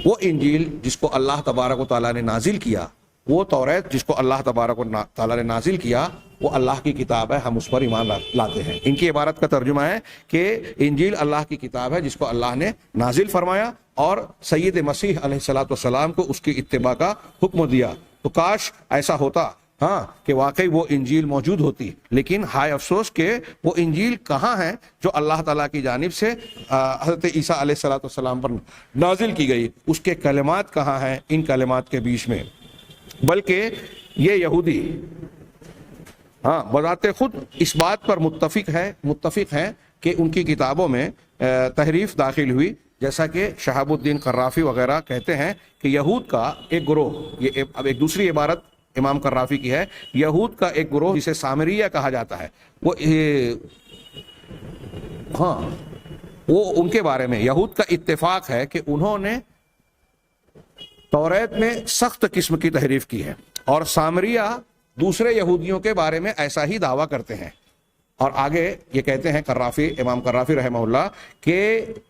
وہ انجیل جس کو اللہ تبارک و تعالیٰ نے نازل کیا، وہ توریت جس کو اللہ تبارک و تعالیٰ نے نازل کیا، وہ اللہ کی کتاب ہے، ہم اس پر ایمان لاتے ہیں۔ ان کی عبارت کا ترجمہ ہے کہ انجیل اللہ کی کتاب ہے جس کو اللہ نے نازل فرمایا، اور سید مسیح علیہ الصلوۃ والسلام کو اس کی اتباع کا حکم دیا۔ تو کاش ایسا ہوتا ہاں کہ واقعی وہ انجیل موجود ہوتی، لیکن ہائے افسوس کہ وہ انجیل کہاں ہے جو اللہ تعالیٰ کی جانب سے حضرت عیسیٰ علیہ الصلوۃ والسلام پر نازل کی گئی، اس کے کلمات کہاں ہیں ان کلمات کے بیچ میں۔ بلکہ یہ یہودی ہاں بذات خود اس بات پر متفق ہیں کہ ان کی کتابوں میں تحریف داخل ہوئی، جیسا کہ شہاب الدین قرافی وغیرہ کہتے ہیں کہ یہود کا ایک گروہ، یہ اب ایک دوسری عبارت امام قرافی کی ہے، یہود کا ایک گروہ جسے سامریہ کہا جاتا ہے، وہ ان کے بارے میں یہود کا اتفاق ہے کہ انہوں نے توریت میں سخت قسم کی تحریف کی ہے، اور سامریہ دوسرے یہودیوں کے بارے میں ایسا ہی دعویٰ کرتے ہیں۔ اور آگے یہ کہتے ہیں امام قرافی رحمہ اللہ کہ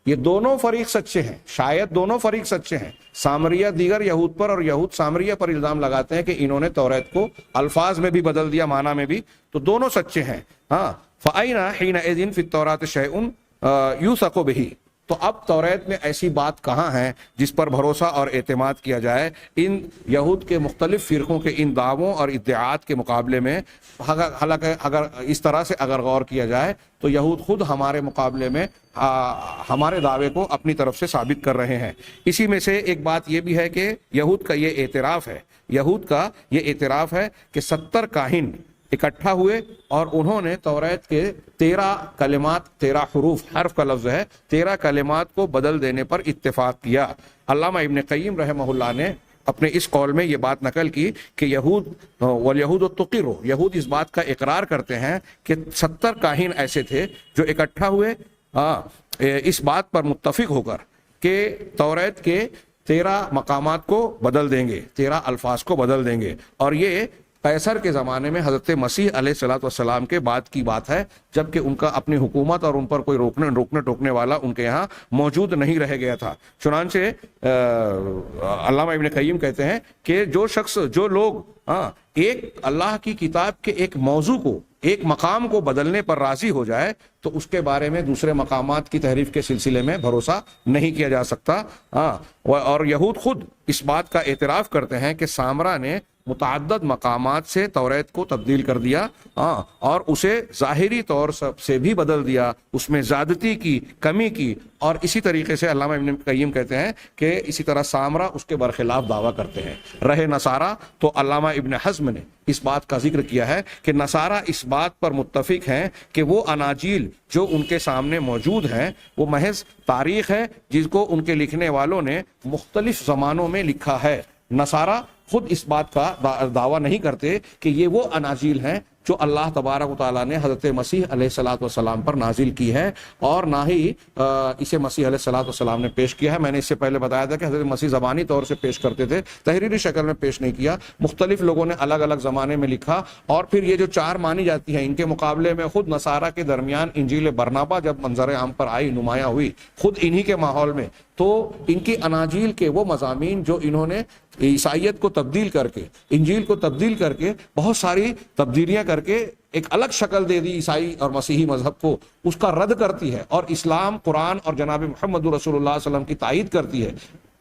یہ دونوں فریق سچے ہیں، شاید دونوں فریق سچے ہیں۔ سامریہ دیگر یہود پر اور یہود سامریہ پر الزام لگاتے ہیں کہ انہوں نے توریت کو الفاظ میں بھی بدل دیا، معنی میں بھی، تو دونوں سچے ہیں۔ ہاں فَأَيْنَ حِينَئِذٍ فِي التَّوْرَاةِ شَيْءٌ يُوثَقُ بِهِ، تو اب توریت میں ایسی بات کہاں ہے جس پر بھروسہ اور اعتماد کیا جائے ان یہود کے مختلف فرقوں کے ان دعووں اور ادعاءات کے مقابلے میں؟ حالانکہ اگر اس طرح سے اگر غور کیا جائے تو یہود خود ہمارے مقابلے میں ہمارے دعوے کو اپنی طرف سے ثابت کر رہے ہیں۔ اسی میں سے ایک بات یہ بھی ہے کہ یہود کا یہ اعتراف ہے کہ 70 کاہن اکٹھا ہوئے اور انہوں نے توریت کے 13 کلمات، 13 حروف، حرف کا لفظ ہے، 13 کلمات کو بدل دینے پر اتفاق کیا۔ علامہ ابن قیم رحمہ اللہ نے اپنے اس قول میں یہ بات نقل کی کہ یہود تقر، یہود اس بات کا اقرار کرتے ہیں کہ 70 کاہن ایسے تھے جو اکٹھا ہوئے اس بات پر متفق ہو کر کہ توریت کے 13 مقامات کو بدل دیں گے، 13 الفاظ کو بدل دیں گے، اور یہ قیصر کے زمانے میں حضرت مسیح علیہ الصلوۃ والسلام کے بعد کی بات ہے، جبکہ ان کا اپنی حکومت اور ان پر کوئی روکنے ٹوکنے والا ان کے یہاں موجود نہیں رہ گیا تھا۔ چنانچہ علامہ ابن قیم کہتے ہیں کہ جو لوگ ایک اللہ کی کتاب کے ایک موضوع کو، ایک مقام کو بدلنے پر راضی ہو جائے تو اس کے بارے میں دوسرے مقامات کی تحریف کے سلسلے میں بھروسہ نہیں کیا جا سکتا۔ اور یہود خود اس بات کا اعتراف کرتے ہیں کہ سامرا نے متعدد مقامات سے توریت کو تبدیل کر دیا اور اسے ظاہری طور سے بھی بدل دیا، اس میں زیادتی کی، کمی کی، اور اسی طریقے سے علامہ ابن قیم کہتے ہیں کہ اسی طرح سامرا اس کے برخلاف دعویٰ کرتے ہیں۔ رہے نصارہ، تو علامہ ابن حزم نے اس بات کا ذکر کیا ہے کہ نصارہ اس بات پر متفق ہیں کہ وہ اناجیل جو ان کے سامنے موجود ہیں وہ محض تاریخ ہے جس کو ان کے لکھنے والوں نے مختلف زمانوں میں لکھا ہے۔ نصارہ خود اس بات کا دعویٰ نہیں کرتے کہ یہ وہ اناجیل ہیں جو اللہ تبارک و تعالیٰ نے حضرت مسیح علیہ الصلوۃ والسلام پر نازل کی ہے، اور نہ ہی اسے مسیح علیہ الصلوۃ والسلام نے پیش کیا ہے۔ میں نے اس سے پہلے بتایا تھا کہ حضرت مسیح زبانی طور سے پیش کرتے تھے، تحریری شکل میں پیش نہیں کیا، مختلف لوگوں نے الگ الگ زمانے میں لکھا۔ اور پھر یہ جو 4 مانی جاتی ہیں، ان کے مقابلے میں خود نصارہ کے درمیان انجیل برنابا جب منظر عام پر آئی، نمایاں ہوئی، خود انہی کے ماحول میں، تو ان کی اناجیل کے وہ مضامین جو انہوں نے عیسائیت کو تبدیل کر کے، انجیل کو تبدیل کر کے، بہت ساری تبدیلیاں کر کے ایک الگ شکل دے دی عیسائی اور مسیحی مذہب کو، اس کا رد کرتی ہے، اور اسلام، قرآن اور جناب محمد رسول اللہ صلی اللہ علیہ وسلم کی تائید کرتی ہے،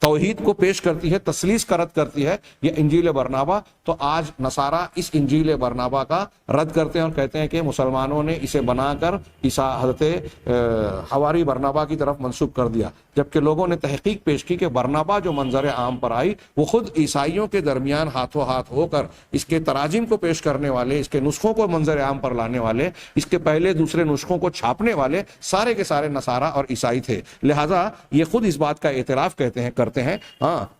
توحید کو پیش کرتی ہے، تثلیث کا رد کرتی ہے، یہ انجیل برنابا۔ تو آج نصارہ اس انجیل برنابا کا رد کرتے ہیں اور کہتے ہیں کہ مسلمانوں نے اسے بنا کر حضرت حواری برنابا کی طرف منسوب کر دیا، جبکہ لوگوں نے تحقیق پیش کی کہ برنابا جو منظر عام پر آئی وہ خود عیسائیوں کے درمیان ہاتھوں ہاتھ ہو کر اس کے تراجم کو پیش کرنے والے، اس کے نسخوں کو منظر عام پر لانے والے، اس کے پہلے دوسرے نسخوں کو چھاپنے والے سارے کے سارے نصارہ اور عیسائی تھے۔ لہذا یہ خود اس بات کا اعتراف کرتے ہیں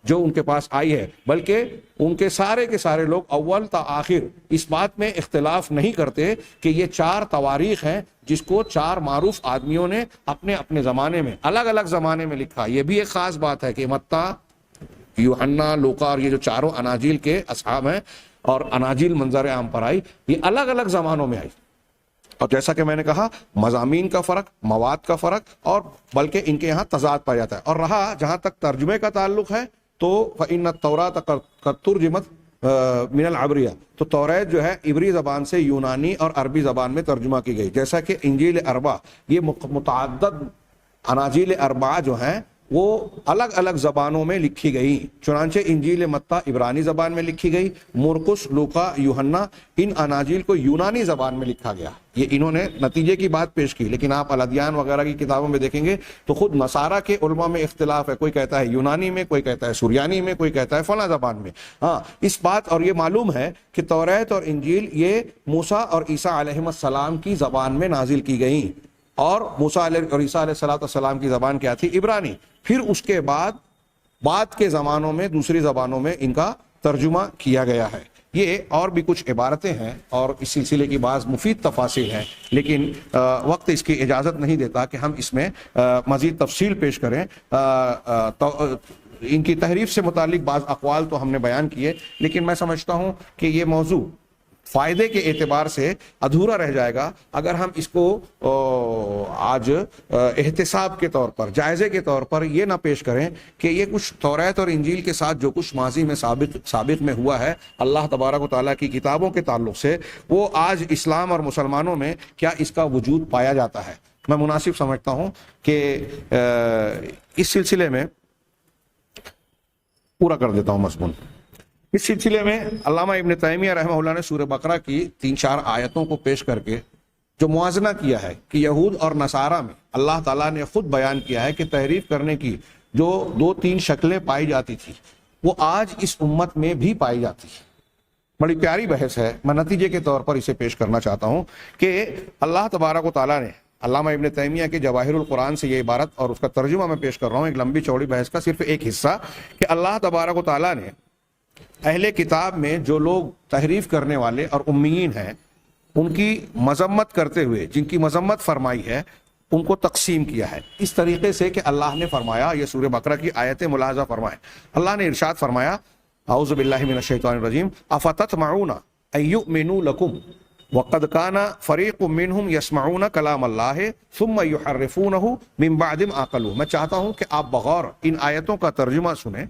جو ان کے پاس آئی ہے، بلکہ ان کے سارے لوگ اول تا آخر اس بات میں اختلاف نہیں کرتے کہ یہ 4 تواریخ ہیں جس کو 4 معروف آدمیوں نے اپنے اپنے زمانے میں، الگ الگ زمانے میں لکھا۔ یہ بھی ایک خاص بات ہے کہ متی، یوحنا، لوقا اور یہ جو 4 اناجیل کے اصحاب ہیں اور اناجیل منظر عام پر آئی، یہ الگ الگ زمانوں میں آئی، اور جیسا کہ میں نے کہا مضامین کا فرق، مواد کا فرق، اور بلکہ ان کے یہاں تضاد پایا جاتا ہے۔ اور رہا جہاں تک ترجمے کا تعلق ہے تو فإن التوراة قد ترجمت من العبریہ، تو توریت جو ہے عبری زبان سے یونانی اور عربی زبان میں ترجمہ کی گئی، جیسا کہ انجیل اربع، یہ متعدد اناجیل اربعہ جو ہیں وہ الگ الگ زبانوں میں لکھی گئی. چنانچہ انجیل متی عبرانی زبان میں لکھی گئی، مرقس، لوقا، یوحنا، ان اناجیل کو یونانی زبان میں لکھا گیا. یہ انہوں نے نتیجے کی بات پیش کی. لیکن آپ الادیان وغیرہ کی کتابوں میں دیکھیں گے تو خود نصارہ کے علماء میں اختلاف ہے. کوئی کہتا ہے یونانی میں، کوئی کہتا ہے سریانی میں، کوئی کہتا ہے فلاں زبان میں. ہاں، اس بات اور یہ معلوم ہے کہ توریت اور انجیل یہ موسیٰ اور عیسیٰ علیہ السلام کی زبان میں نازل کی گئیں. اور موسیٰ اور عیسیٰ علیہ السلام کی زبان کیا تھی؟ عبرانی. پھر اس کے بعد کے زمانوں میں دوسری زبانوں میں ان کا ترجمہ کیا گیا ہے. یہ اور بھی کچھ عبارتیں ہیں اور اس سلسلے کی بعض مفید تفاصیل ہیں، لیکن وقت اس کی اجازت نہیں دیتا کہ ہم اس میں مزید تفصیل پیش کریں. ان کی تحریف سے متعلق بعض اقوال تو ہم نے بیان کیے، لیکن میں سمجھتا ہوں کہ یہ موضوع فائدے کے اعتبار سے ادھورا رہ جائے گا اگر ہم اس کو آج احتساب کے طور پر، جائزے کے طور پر یہ نہ پیش کریں کہ یہ کچھ توریت اور انجیل کے ساتھ جو کچھ ماضی میں سابق میں ہوا ہے اللہ تبارک و تعالیٰ کی کتابوں کے تعلق سے، وہ آج اسلام اور مسلمانوں میں کیا اس کا وجود پایا جاتا ہے. میں مناسب سمجھتا ہوں کہ اس سلسلے میں پورا کر دیتا ہوں مضمون. اس سلسلے میں علامہ ابن تیمیہ رحمہ اللہ نے سورہ بقرہ کی 3-4 آیتوں کو پیش کر کے جو موازنہ کیا ہے کہ یہود اور نصارہ میں اللہ تعالیٰ نے خود بیان کیا ہے کہ تحریف کرنے کی جو 2-3 شکلیں پائی جاتی تھی وہ آج اس امت میں بھی پائی جاتی ہے. بڑی پیاری بحث ہے. میں نتیجے کے طور پر اسے پیش کرنا چاہتا ہوں کہ اللہ تبارک و تعالیٰ نے علامہ ابن تیمیہ کے جواہر القرآن سے یہ عبارت اور اس کا ترجمہ میں پیش کر رہا ہوں، ایک لمبی چوڑی بحث کا صرف ایک حصہ، کہ اللہ تبارک و تعالیٰ نے اہل کتاب میں جو لوگ تحریف کرنے والے اور امیین ہیں ان کی مذمت کرتے ہوئے، جن کی مذمت فرمائی ہے، ان کو تقسیم کیا ہے اس طریقے سے کہ اللہ نے فرمایا، یہ سورہ بقرہ کی آیتیں ملاحظہ فرمائیں. اللہ نے ارشاد فرمایا، اعوذ باللہ من الشیطان الرجیم، افتطمعون ان یؤمنوا لکم وقد کان فریق منہم یسمعون کلام اللہ ثم یحرفونہ من بعد ما عقلوہ. میں چاہتا ہوں کہ آپ بغور ان آیتوں کا ترجمہ سنیں.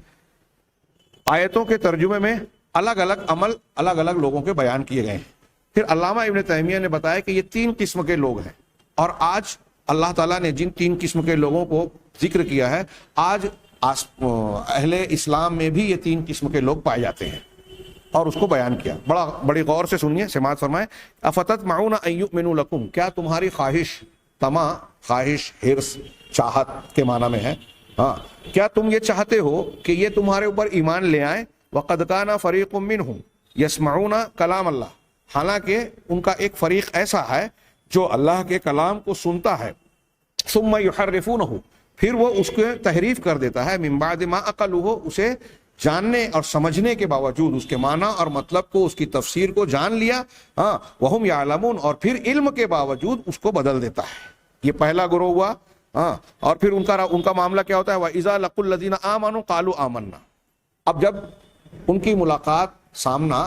آیتوں کے ترجمے میں الگ الگ عمل الگ الگ لوگوں کے بیان کیے گئے ہیں. پھر علامہ ابن تیمیہ نے بتایا کہ یہ 3 قسم کے لوگ ہیں، اور آج اللہ تعالیٰ نے جن 3 قسم کے لوگوں کو ذکر کیا ہے، آج اہل اسلام میں بھی یہ 3 قسم کے لوگ پائے جاتے ہیں اور اس کو بیان کیا. بڑی غور سے سنیے، سماعت فرمائیں. افتطمعون ان یؤمنوا لکم، کیا تمہاری خواہش، طمع، خواہش، حرص، چاہت کے معنی میں ہے، ہاں، کیا تم یہ چاہتے ہو کہ یہ تمہارے اوپر ایمان لے آئیں؟ وقد کان فریق منہم یسمعون کلام اللہ، حالانکہ ان کا ایک فریق ایسا ہے جو اللہ کے کلام کو سنتا ہے، ثم یحرفونہ، پھر وہ اس کو تحریف کر دیتا ہے، من بعد ما عقلوہ، اسے جاننے اور سمجھنے کے باوجود، اس کے معنی اور مطلب کو، اس کی تفسیر کو جان لیا، ہاں، وہم یعلمون، اور پھر علم کے باوجود اس کو بدل دیتا ہے. یہ پہلا گروہ ہوا. ہاں، اور پھر ان کا معاملہ کیا ہوتا ہے؟ وَإِذَا لَقُوا الَّذِينَ آمَنُوا قَالُوا آمَنَّا. اب جب ان کی ملاقات، سامنا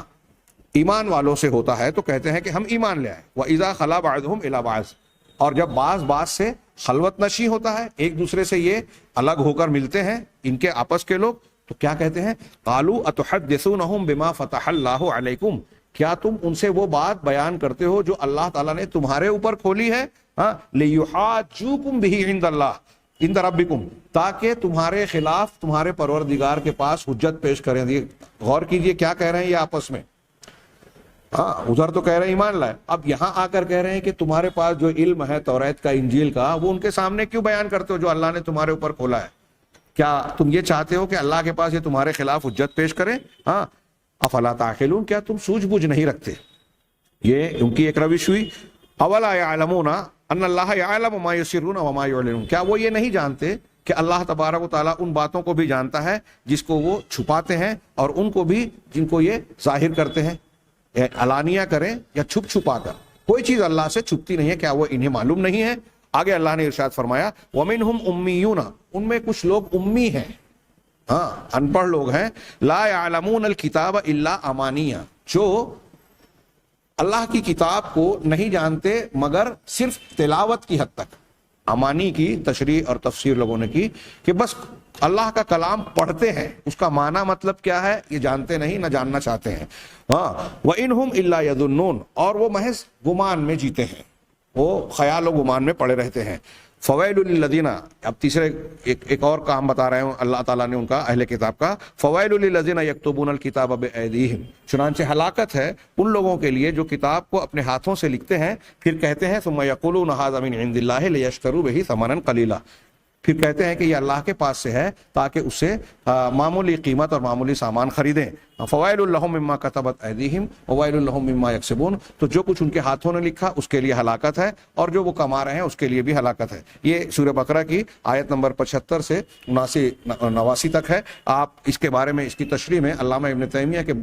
ایمان والوں سے ہوتا ہے تو کہتے ہیں کہ ہم ایمان لے آئے. وَإِذَا خَلَا بَعْضُهُمْ إِلَىٰ بَعْضٍ، اور جب بعض سے خلوت نشی ہوتا ہے، ایک دوسرے سے یہ الگ ہو کر ملتے ہیں ان کے آپس کے لوگ، تو کیا کہتے ہیں؟ قَالُوا أَتُحَدِّثُونَهُم بِمَا فَتَحَ اللَّهُ عَلَيْكُمْ، کیا تم ان سے وہ بات بیان کرتے ہو جو اللہ تعالیٰ نے تمہارے اوپر کھولی ہے؟ ہاں، لِيُحَاجُّوكُمْ بِهِ عِندَ اللَّهِ عِندَ رَبِّكُمْ، تاکہ تمہارے خلاف تمہارے پروردگار کے پاس حجت پیش کریں. غور کیجئے کیا کہہ رہے ہیں یہ آپس میں. ہاں، ادھر تو کہہ رہے ہیں ایمان لائے، اب یہاں آ کر کہہ رہے ہیں کہ تمہارے پاس جو علم ہے توریت کا، انجیل کا، وہ ان کے سامنے کیوں بیان کرتے ہو جو اللہ نے تمہارے اوپر کھولا ہے؟ کیا تم یہ چاہتے ہو کہ اللہ کے پاس یہ تمہارے خلاف حجت پیش کریں؟ ہاں، افلا تعقلون، کیا تم سوجھ بوجھ نہیں رکھتے؟ یہ ان کی ایک روش ہوئی. اولا یعلمون ان اللہ یعلم ما یسرون وما یعلنون، کیا وہ یہ نہیں جانتے کہ اللہ تبارک و تعالیٰ ان باتوں کو بھی جانتا ہے جس کو وہ چھپاتے ہیں، اور ان کو بھی جن کو یہ ظاہر کرتے ہیں، علانیہ کریں یا چھپ چھپا کر. کوئی چیز اللہ سے چھپتی نہیں ہے، کیا وہ انہیں معلوم نہیں ہے؟ آگے اللہ نے ارشاد فرمایا وَمِنْهُمْ أُمِّيُّونَ، ان میں کچھ لوگ امی ہیں، ہاں، ان پڑھ لوگ ہیں. لا يعلمون الکتاب الا امانیہ، جو اللہ کی کتاب کو نہیں جانتے مگر صرف تلاوت کی حد تک. امانی کی تشریح اور تفسیر لوگوں نے کی کہ بس اللہ کا کلام پڑھتے ہیں، اس کا معنی مطلب کیا ہے یہ جانتے نہیں، نہ جاننا چاہتے ہیں. ہاں، وَإِنْهُمْ إِلَّا يَظُنُّونَ، اور وہ محض گمان میں جیتے ہیں، وہ خیال و گمان میں پڑے رہتے ہیں. فویل للذین، اب تیسرے ایک اور کام بتا رہے ہیں اللہ تعالیٰ نے ان کا، اہل کتاب کا، فویل للذین یکتبون الکتاب بایدیہم، چنانچہ ہلاکت ہے ان لوگوں کے لیے جو کتاب کو اپنے ہاتھوں سے لکھتے ہیں پھر کہتے ہیں ثم یقولون ھذا من عند اللہ لیشتروا بہ ثمنا قلیلا، پھر کہتے ہیں کہ یہ اللہ کے پاس سے ہے تاکہ اس سے معمولی قیمت اور معمولی سامان خریدیں۔ فوائل لہم مما کتبت ایدیہم ووائل لہم مما یکسبون، تو جو کچھ ان کے ہاتھوں نے لکھا اس کے لیے ہلاکت ہے، اور جو وہ کما رہے ہیں اس کے لیے بھی ہلاکت ہے۔ یہ سورہ بقرہ کی آیت نمبر 75 سے 89 تک ہے۔ آپ اس کے بارے میں، اس کی تشریح میں علامہ ابن تیمیہ کے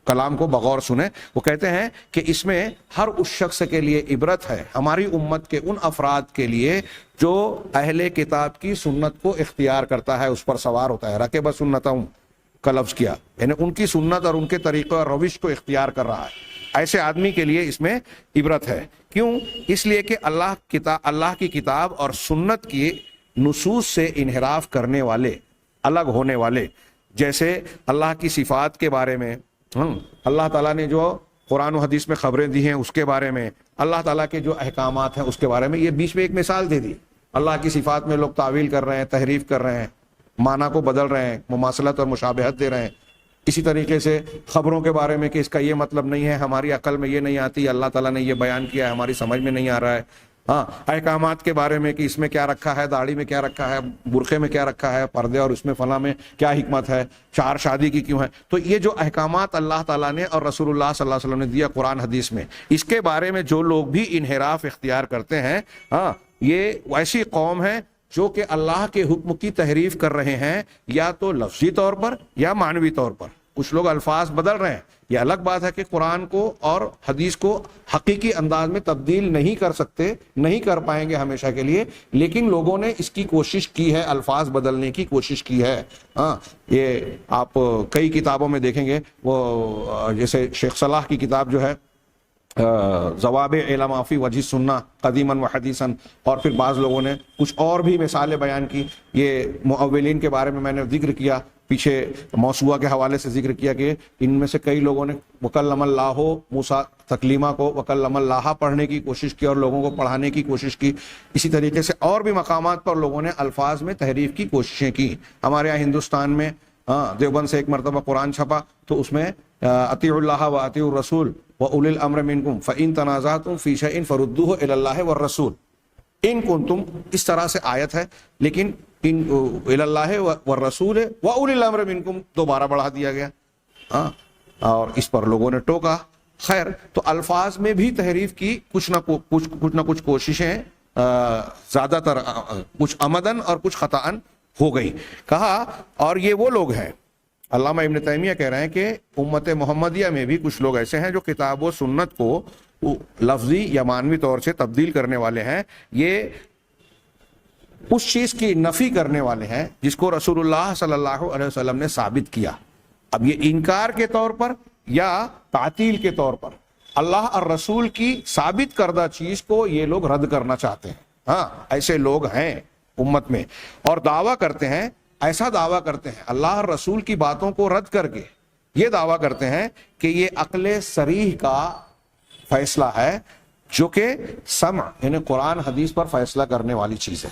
کلام کو بغور سنیں۔ وہ کہتے ہیں کہ اس میں ہر اس شخص کے لیے عبرت ہے، ہماری امت کے ان افراد کے لیے جو اہل کتاب کی سنت کو اختیار کرتا ہے، اس پر سوار ہوتا ہے، رکب سنتہم کا لفظ کیا، یعنی ان کی سنت اور ان کے طریقے اور روش کو اختیار کر رہا ہے، ایسے آدمی کے لیے اس میں عبرت ہے۔ کیوں؟ اس لیے کہ اللہ کی کتاب اور سنت کی نصوص سے انحراف کرنے والے، الگ ہونے والے، جیسے اللہ کی صفات کے بارے میں، اللہ تعالیٰ نے جو قرآن و حدیث میں خبریں دی ہیں اس کے بارے میں، اللہ تعالیٰ کے جو احکامات ہیں اس کے بارے میں، یہ بیچ میں ایک مثال دے دی۔ اللہ کی صفات میں لوگ تعویل کر رہے ہیں، تحریف کر رہے ہیں، معنی کو بدل رہے ہیں، مماثلت اور مشابہت دے رہے ہیں۔ اسی طریقے سے خبروں کے بارے میں کہ اس کا یہ مطلب نہیں ہے، ہماری عقل میں یہ نہیں آتی، اللہ تعالیٰ نے یہ بیان کیا ہے، ہماری سمجھ میں نہیں آ رہا ہے۔ ہاں، احکامات کے بارے میں کہ اس میں کیا رکھا ہے، داڑھی میں کیا رکھا ہے، برقعے میں کیا رکھا ہے، پردے اور اس میں فلاں میں کیا حکمت ہے، چار شادی کی کیوں ہے۔ تو یہ جو احکامات اللہ تعالیٰ نے اور رسول اللہ صلی اللہ علیہ وسلم نے دیا قرآن حدیث میں، اس کے بارے میں جو لوگ بھی انحراف اختیار کرتے ہیں، ہاں، یہ ایسی قوم ہے جو کہ اللہ کے حکم کی تحریف کر رہے ہیں، یا تو لفظی طور پر یا معنوی طور پر۔ کچھ لوگ الفاظ بدل رہے ہیں، یہ الگ بات ہے کہ قرآن کو اور حدیث کو حقیقی انداز میں تبدیل نہیں کر سکتے، نہیں کر پائیں گے ہمیشہ کے لیے، لیکن لوگوں نے اس کی کوشش کی ہے، الفاظ بدلنے کی کوشش کی ہے۔ ہاں، یہ آپ کئی کتابوں میں دیکھیں گے، وہ جیسے شیخ صلاح کی کتاب جو ہے ضوابط علم فی وجہ سنہ قدیما و حدیثا، اور پھر بعض لوگوں نے کچھ اور بھی مثالیں بیان کی۔ یہ مؤولین کے بارے میں نے ذکر کیا، پیچھے موسوعہ کے حوالے سے ذکر کیا کہ ان میں سے کئی لوگوں نے وکلم اللہ موسیٰ تکلیمہ کو وکلم اللہ پڑھنے کی کوشش کی اور لوگوں کو پڑھانے کی کوشش کی۔ اسی طریقے سے اور بھی مقامات پر لوگوں نے الفاظ میں تحریف کی کوششیں کی۔ ہمارے یہاں ہندوستان میں دیوبند سے ایک مرتبہ قرآن چھپا تو اس میں اطیعوا اللہ و اطیعوا الرسول واولی الامر منکم فان تنازعتم فی شیء فردوہ الی اللہ والرسول ان کنتم، اس طرح سے آیت ہے، لیکن ان الی اللہ والرسول واولی الامر منکم دوبارہ بڑھا دیا گیا، اور اس پر لوگوں نے ٹوکا۔ خیر، تو الفاظ میں بھی تحریف کی کچھ نہ کچھ کوششیں، زیادہ تر کچھ عمدن اور کچھ خطأن ہو گئی۔ کہا اور یہ وہ لوگ ہیں، علامہ ابن تیمیہ کہہ رہے ہیں کہ امت محمدیہ میں بھی کچھ لوگ ایسے ہیں جو کتاب و سنت کو لفظی یا معنوی طور سے تبدیل کرنے والے ہیں، یہ اس چیز کی نفی کرنے والے ہیں جس کو رسول اللہ صلی اللہ علیہ وسلم نے ثابت کیا۔ اب یہ انکار کے طور پر یا تعطیل کے طور پر اللہ اور رسول کی ثابت کردہ چیز کو یہ لوگ رد کرنا چاہتے ہیں۔ ہاں، ایسے لوگ ہیں امت میں، اور دعویٰ کرتے ہیں، ایسا دعویٰ کرتے ہیں اللہ اور رسول کی باتوں کو رد کر کے یہ دعویٰ کرتے ہیں کہ یہ عقل صریح کا فیصلہ ہے، جو کہ سمع یعنی قرآن حدیث پر فیصلہ کرنے والی چیز ہے۔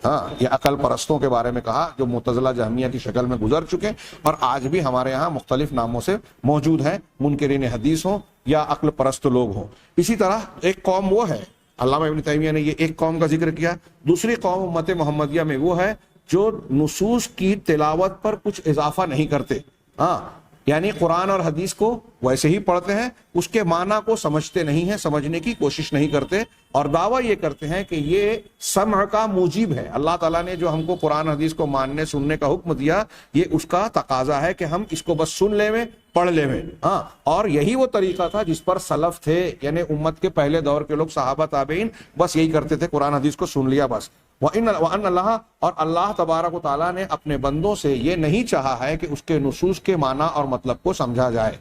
ہاں، یہ عقل پرستوں کے بارے میں کہا جو معتزلہ جہمیہ کی شکل میں گزر چکے اور آج بھی ہمارے یہاں مختلف ناموں سے موجود ہیں، منکرین حدیث ہوں یا عقل پرست لوگ ہوں۔ اسی طرح ایک قوم وہ ہے، علامہ ابن تیمیہ نے یہ ایک قوم کا ذکر کیا، دوسری قوم امت محمدیہ میں وہ ہے جو نصوص کی تلاوت پر کچھ اضافہ نہیں کرتے۔ ہاں، یعنی قرآن اور حدیث کو ویسے ہی پڑھتے ہیں، اس کے معنی کو سمجھتے نہیں ہیں، سمجھنے کی کوشش نہیں کرتے، اور دعویٰ یہ کرتے ہیں کہ یہ سمع کا موجب ہے۔ اللہ تعالیٰ نے جو ہم کو قرآن حدیث کو ماننے سننے کا حکم دیا، یہ اس کا تقاضا ہے کہ ہم اس کو بس سن لیں میں، پڑھ لیں میں۔ ہاں، اور یہی وہ طریقہ تھا جس پر سلف تھے، یعنی امت کے پہلے دور کے لوگ، صحابہ تابعین، بس یہی کرتے تھے، قرآن حدیث کو سن لیا بس۔ وَأَنَّ اللَّهَ، اور اللہ تبارک و تعالیٰ نے اپنے بندوں سے یہ نہیں چاہا ہے کہ اس کے نصوص کے معنی اور مطلب کو سمجھا جائے۔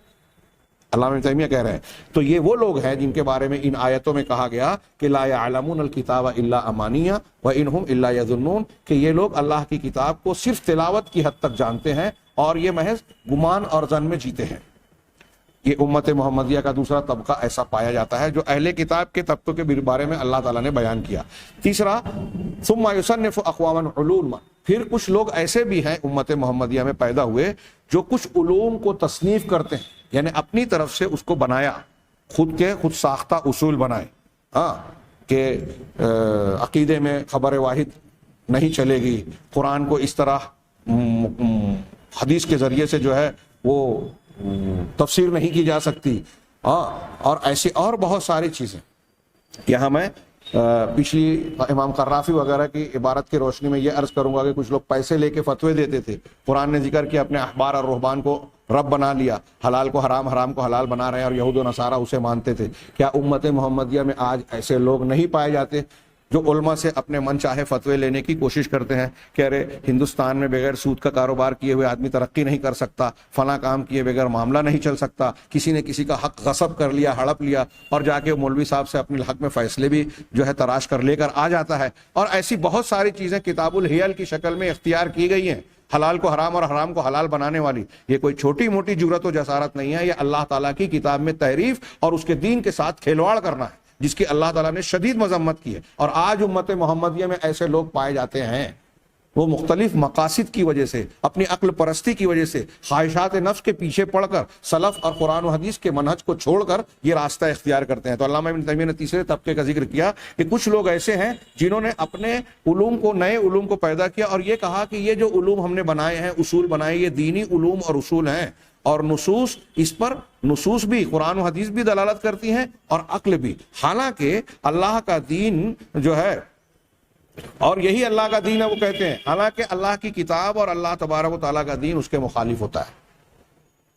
علامہ ابن تیمیہ کہہ رہے ہیں تو یہ وہ لوگ ہیں جن کے بارے میں ان آیتوں میں کہا گیا کہ لا يعلمون الکتاب الا امانیہ وانہم الا یظنون، کہ یہ لوگ اللہ کی کتاب کو صرف تلاوت کی حد تک جانتے ہیں اور یہ محض گمان اور ظن میں جیتے ہیں۔ یہ امت محمدیہ کا دوسرا طبقہ ایسا پایا جاتا ہے جو اہل کتاب کے طبقوں کے بارے میں اللہ تعالیٰ نے بیان کیا۔ تیسرا، ثم یصنف اقواما علوما، پھر کچھ لوگ ایسے بھی ہیں امت محمدیہ میں پیدا ہوئے جو کچھ علوم کو تصنیف کرتے ہیں، یعنی اپنی طرف سے اس کو بنایا، خود ساختہ اصول بنائے، ہاں کہ عقیدے میں خبر واحد نہیں چلے گی، قرآن کو اس طرح حدیث کے ذریعے سے جو ہے وہ تفسیر نہیں کی جا سکتی، اور ایسی اور بہت ساری چیزیں۔ یہاں میں پچھلی امام قرافی وغیرہ کی عبارت کی روشنی میں یہ عرض کروں گا کہ کچھ لوگ پیسے لے کے فتوے دیتے تھے، قرآن نے ذکر کیا اپنے احبار اور رہبان کو رب بنا لیا، حلال کو حرام، حرام کو حلال بنا رہے ہیں، اور یہود و نصارہ اسے مانتے تھے۔ کیا امت محمدیہ میں آج ایسے لوگ نہیں پائے جاتے جو علماء سے اپنے من چاہے فتوے لینے کی کوشش کرتے ہیں کہ ارے ہندوستان میں بغیر سود کا کاروبار کیے ہوئے آدمی ترقی نہیں کر سکتا، فلاں کام کیے بغیر معاملہ نہیں چل سکتا، کسی نے کسی کا حق غصب کر لیا، ہڑپ لیا، اور جا کے مولوی صاحب سے اپنے حق میں فیصلے بھی جو ہے تراش کر لے کر آ جاتا ہے، اور ایسی بہت ساری چیزیں کتاب الحیل کی شکل میں اختیار کی گئی ہیں، حلال کو حرام اور حرام کو حلال بنانے والی۔ یہ کوئی چھوٹی موٹی جرأت و جسارت نہیں ہے، یہ اللہ تعالیٰ کی کتاب میں تحریف اور اس کے دین کے ساتھ کھلواڑ کرنا ہے، جس کی اللہ تعالیٰ نے شدید مذمت کی ہے۔ اور آج امت محمدیہ میں ایسے لوگ پائے جاتے ہیں، وہ مختلف مقاصد کی وجہ سے، اپنی عقل پرستی کی وجہ سے، خواہشات نفس کے پیچھے پڑ کر سلف اور قرآن و حدیث کے منہج کو چھوڑ کر یہ راستہ اختیار کرتے ہیں۔ تو علامہ ابن تیمیہ نے تیسرے طبقے کا ذکر کیا کہ کچھ لوگ ایسے ہیں جنہوں نے اپنے علوم کو، نئے علوم کو پیدا کیا، اور یہ کہا کہ یہ جو علوم ہم نے بنائے ہیں، اصول بنائے، یہ دینی علوم اور اصول ہیں، اور نصوص اس پر، نصوص بھی قرآن و حدیث بھی دلالت کرتی ہیں اور عقل بھی، حالانکہ اللہ کا دین جو ہے، اور یہی اللہ کا دین ہے، وہ کہتے ہیں حالانکہ اللہ کی کتاب اور اللہ تبارک و تعالیٰ کا دین اس کے مخالف ہوتا ہے۔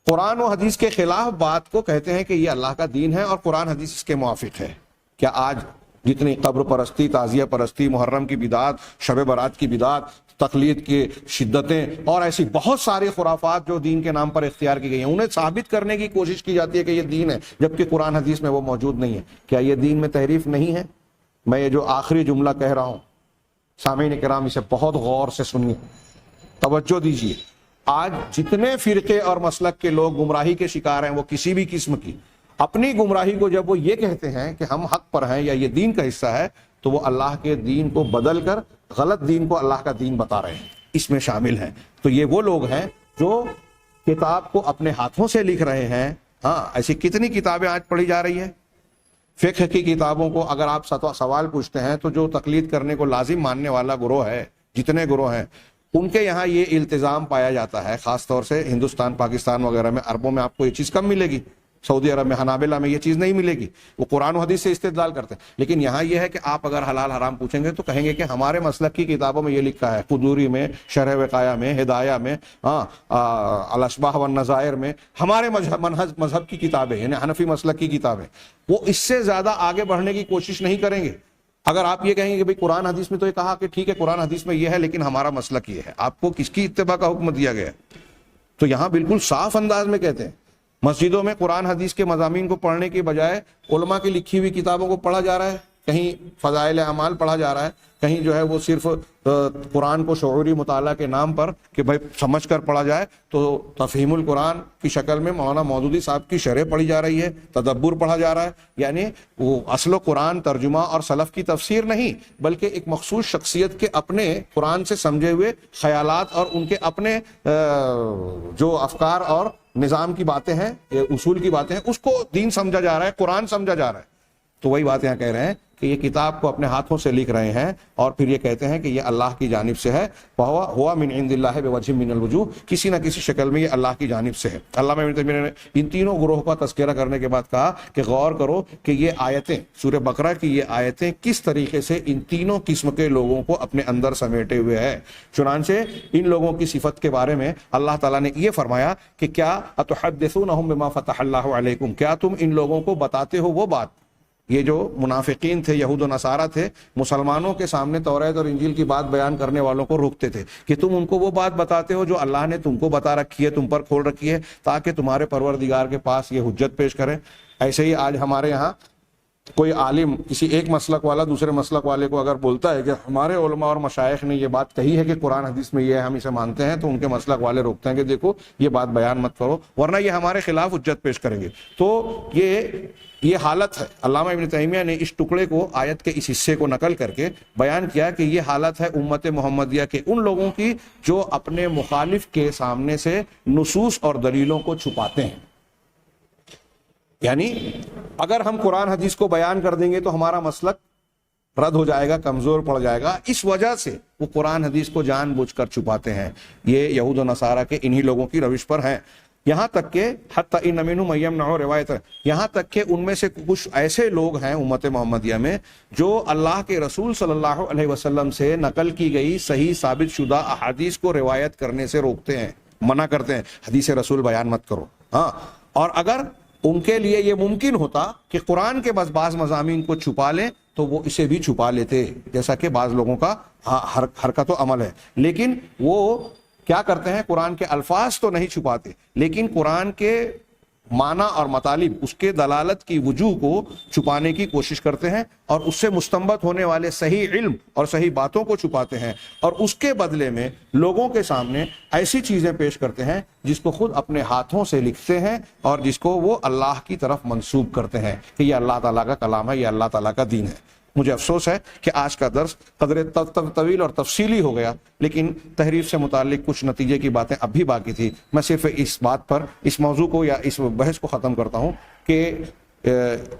قرآن و حدیث کے خلاف بات کو کہتے ہیں کہ یہ اللہ کا دین ہے اور قرآن حدیث اس کے موافق ہے۔ کیا آج جتنی قبر پرستی، تعزیہ پرستی، محرم کی بدعت، شب برات کی بدعت، تقلید کی شدتیں اور ایسی بہت ساری خرافات جو دین کے نام پر اختیار کی گئی ہیں، انہیں ثابت کرنے کی کوشش کی جاتی ہے کہ یہ دین ہے، جبکہ قرآن حدیث میں وہ موجود نہیں ہے۔ کیا یہ دین میں تحریف نہیں ہے؟ میں یہ جو آخری جملہ کہہ رہا ہوں، سامعین کرام اسے بہت غور سے سنیے، توجہ دیجیے۔ آج جتنے فرقے اور مسلک کے لوگ گمراہی کے شکار ہیں، وہ کسی بھی قسم کی، اپنی گمراہی کو جب وہ یہ کہتے ہیں کہ ہم حق پر ہیں یا یہ دین کا حصہ ہے، تو وہ اللہ کے دین کو بدل کر غلط دین کو اللہ کا دین بتا رہے ہیں، اس میں شامل ہیں۔ تو یہ وہ لوگ ہیں جو کتاب کو اپنے ہاتھوں سے لکھ رہے ہیں۔ ہاں، ایسی کتنی کتابیں آج پڑھی جا رہی ہیں، فقہ کی کتابوں کو اگر آپ سوال پوچھتے ہیں تو جو تقلید کرنے کو لازم ماننے والا گروہ ہے، جتنے گروہ ہیں، ان کے یہاں یہ التزام پایا جاتا ہے، خاص طور سے ہندوستان، پاکستان وغیرہ میں، عربوں میں آپ کو یہ چیز کم ملے گی، سعودی عرب میں، حنابلہ میں یہ چیز نہیں ملے گی، وہ قرآن و حدیث سے استدلال کرتے ہیں۔ لیکن یہاں یہ ہے کہ آپ اگر حلال حرام پوچھیں گے تو کہیں گے کہ ہمارے مسلک کی کتابوں میں یہ لکھا ہے، قدوری میں، شرح وقایہ میں، ہدایہ میں، الاشباح والنظائر میں، ہمارے مذہب کی کتابیں، یعنی حنفی مسلک کی کتابیں، وہ اس سے زیادہ آگے بڑھنے کی کوشش نہیں کریں گے۔ اگر آپ یہ کہیں گے کہ بھئی قرآن حدیث میں تو یہ کہا کہ ٹھیک ہے قرآن حدیث میں یہ ہے لیکن ہمارا مسلک یہ ہے، آپ کو کس کی اتباع کا حکم دیا گیا ہے؟ تو یہاں بالکل صاف انداز میں کہتے ہیں، مسجدوں میں قرآن حدیث کے مضامین کو پڑھنے کے بجائے علماء کی لکھی ہوئی کتابوں کو پڑھا جا رہا ہے، کہیں فضائل اعمال پڑھا جا رہا ہے، کہیں جو ہے وہ صرف قرآن کو شعوری مطالعہ کے نام پر کہ بھائی سمجھ کر پڑھا جائے، تو تفہیم القرآن کی شکل میں مولانا مودودی صاحب کی شرح پڑھی جا رہی ہے، تدبر پڑھا جا رہا ہے، یعنی وہ اصل و قرآن ترجمہ اور سلف کی تفسیر نہیں، بلکہ ایک مخصوص شخصیت کے اپنے قرآن سے سمجھے ہوئے خیالات اور ان کے اپنے جو افکار اور نظام کی باتیں ہیں، اصول کی باتیں ہیں، اس کو دین سمجھا جا رہا ہے، قرآن سمجھا جا رہا ہے۔ تو وہی بات یہاں کہہ رہے ہیں کہ یہ کتاب کو اپنے ہاتھوں سے لکھ رہے ہیں اور پھر یہ کہتے ہیں کہ یہ اللہ کی جانب سے ہے، ہوا من عند اللہ بوجہ من الوجوہ، کسی نہ کسی شکل میں یہ اللہ کی جانب سے ہے۔ علامہ ابن تیمیہ نے ان تینوں گروہ کا تذکرہ کرنے کے بعد کہا کہ غور کرو کہ یہ آیتیں، سورہ بقرہ کی یہ آیتیں کس طریقے سے ان تینوں قسم کے لوگوں کو اپنے اندر سمیٹے ہوئے ہے۔ چنانچہ ان لوگوں کی صفت کے بارے میں اللہ تعالیٰ نے یہ فرمایا کہ کیا اتحدثونہم بما فتح اللہ علیکم، کیا تم ان لوگوں کو بتاتے ہو وہ بات، یہ جو منافقین تھے، یہود و نصارہ تھے، مسلمانوں کے سامنے توریت اور انجیل کی بات بیان کرنے والوں کو روکتے تھے کہ تم ان کو وہ بات بتاتے ہو جو اللہ نے تم کو بتا رکھی ہے، تم پر کھول رکھی ہے، تاکہ تمہارے پروردگار کے پاس یہ حجت پیش کریں۔ ایسے ہی آج ہمارے یہاں کوئی عالم کسی ایک مسلک والا دوسرے مسلک والے کو اگر بولتا ہے کہ ہمارے علماء اور مشائخ نے یہ بات کہی ہے کہ قرآن حدیث میں یہ ہے ہم اسے مانتے ہیں، تو ان کے مسلک والے روکتے ہیں کہ دیکھو یہ بات بیان مت کرو ورنہ یہ ہمارے خلاف حجت پیش کریں گے۔ تو یہ حالت ہے۔ علامہ ابن تیمیہ نے اس ٹکڑے کو آیت کے اس حصے کو نقل کر کے بیان کیا کہ یہ حالت ہے امت محمدیہ کے ان لوگوں کی جو اپنے مخالف کے سامنے سے نصوص اور دلیلوں کو چھپاتے ہیں۔ یعنی اگر ہم قرآن حدیث کو بیان کر دیں گے تو ہمارا مسلک رد ہو جائے گا، کمزور پڑ جائے گا، اس وجہ سے وہ قرآن حدیث کو جان بوجھ کر چھپاتے ہیں۔ یہ یہود و نصارہ کے انہی لوگوں کی روش پر ہیں۔ یہاں تک کہ حتی ان منہم من یمنع روایت، یہاں تک کہ ان میں سے کچھ ایسے لوگ ہیں امت محمدیہ میں جو اللہ کے رسول صلی اللہ علیہ وسلم سے نقل کی گئی صحیح ثابت شدہ احادیث کو روایت کرنے سے روکتے ہیں، منع کرتے ہیں، حدیث رسول بیان مت کرو۔ ہاں، اور اگر ان کے لیے یہ ممکن ہوتا کہ قرآن کے بس بعض مضامین کو چھپا لیں تو وہ اسے بھی چھپا لیتے، جیسا کہ بعض لوگوں کا حرکت و عمل ہے، لیکن وہ کیا کرتے ہیں، قرآن کے الفاظ تو نہیں چھپاتے لیکن قرآن کے معنی اور مطالب، اس کے دلالت کی وجوہ کو چھپانے کی کوشش کرتے ہیں اور اس سے مستنبط ہونے والے صحیح علم اور صحیح باتوں کو چھپاتے ہیں، اور اس کے بدلے میں لوگوں کے سامنے ایسی چیزیں پیش کرتے ہیں جس کو خود اپنے ہاتھوں سے لکھتے ہیں اور جس کو وہ اللہ کی طرف منسوب کرتے ہیں کہ یہ اللہ تعالیٰ کا کلام ہے، یہ اللہ تعالیٰ کا دین ہے۔ مجھے افسوس ہے کہ آج کا درس قدر طویل اور تفصیلی ہو گیا، لیکن تحریف سے متعلق کچھ نتیجے کی باتیں اب بھی باقی تھی۔ میں صرف اس بات پر اس موضوع کو یا اس بحث کو ختم کرتا ہوں کہ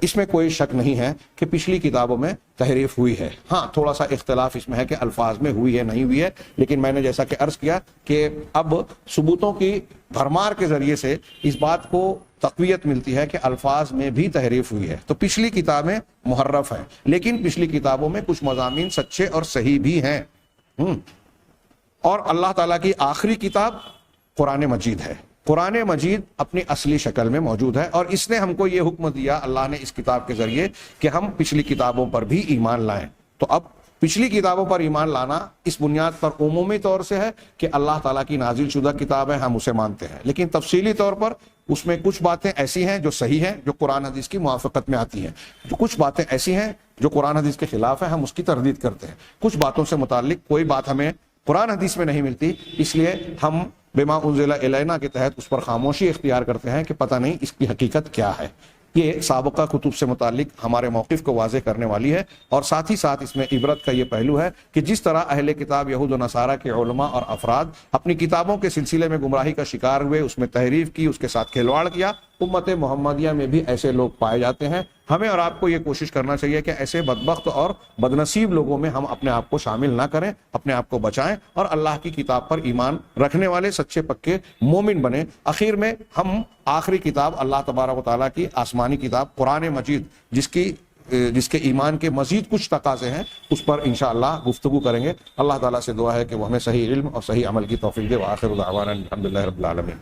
اس میں کوئی شک نہیں ہے کہ پچھلی کتابوں میں تحریف ہوئی ہے۔ ہاں، تھوڑا سا اختلاف اس میں ہے کہ الفاظ میں ہوئی ہے نہیں ہوئی ہے، لیکن میں نے جیسا کہ عرض کیا کہ اب ثبوتوں کی بھرمار کے ذریعے سے اس بات کو تقویت ملتی ہے کہ الفاظ میں بھی تحریف ہوئی ہے۔ تو پچھلی کتابیں محرف ہیں، لیکن پچھلی کتابوں میں کچھ مضامین سچے اور صحیح بھی ہیں۔ اور اللہ تعالیٰ کی آخری کتاب قرآن مجید ہے۔ قرآن مجید اپنی اصلی شکل میں موجود ہے، اور اس نے ہم کو یہ حکم دیا، اللہ نے اس کتاب کے ذریعے، کہ ہم پچھلی کتابوں پر بھی ایمان لائیں۔ تو اب پچھلی کتابوں پر ایمان لانا اس بنیاد پر عمومی طور سے ہے کہ اللہ تعالیٰ کی نازل شدہ کتاب ہے، ہم اسے مانتے ہیں، لیکن تفصیلی طور پر اس میں کچھ باتیں ایسی ہیں جو صحیح ہیں، جو قرآن حدیث کی موافقت میں آتی ہیں، جو کچھ باتیں ایسی ہیں جو قرآن حدیث کے خلاف ہیں، ہم اس کی تردید کرتے ہیں۔ کچھ باتوں سے متعلق کوئی بات ہمیں قرآن حدیث میں نہیں ملتی، اس لیے ہم بما انزل الینا کے تحت اس پر خاموشی اختیار کرتے ہیں کہ پتہ نہیں اس کی حقیقت کیا ہے۔ یہ سابقہ کتب سے متعلق ہمارے موقف کو واضح کرنے والی ہے، اور ساتھ ہی ساتھ اس میں عبرت کا یہ پہلو ہے کہ جس طرح اہل کتاب یہود و نصارہ کے علماء اور افراد اپنی کتابوں کے سلسلے میں گمراہی کا شکار ہوئے، اس میں تحریف کی، اس کے ساتھ کھلواڑ کیا، امت محمدیہ میں بھی ایسے لوگ پائے جاتے ہیں۔ ہمیں اور آپ کو یہ کوشش کرنا چاہیے کہ ایسے بدبخت اور بدنصیب لوگوں میں ہم اپنے آپ کو شامل نہ کریں، اپنے آپ کو بچائیں اور اللہ کی کتاب پر ایمان رکھنے والے سچے پکے مومن بنیں۔ آخر میں ہم آخری کتاب اللہ تبارک و تعالیٰ کی آسمانی کتاب قرآن مجید، جس کے ایمان کے مزید کچھ تقاضے ہیں، اس پر انشاءاللہ گفتگو کریں گے۔ اللہ تعالیٰ سے دعا ہے کہ وہ ہمیں صحیح علم اور صحیح عمل کی توفیق دے۔ وآخر دعوانا الحمدللہ رب العالمین۔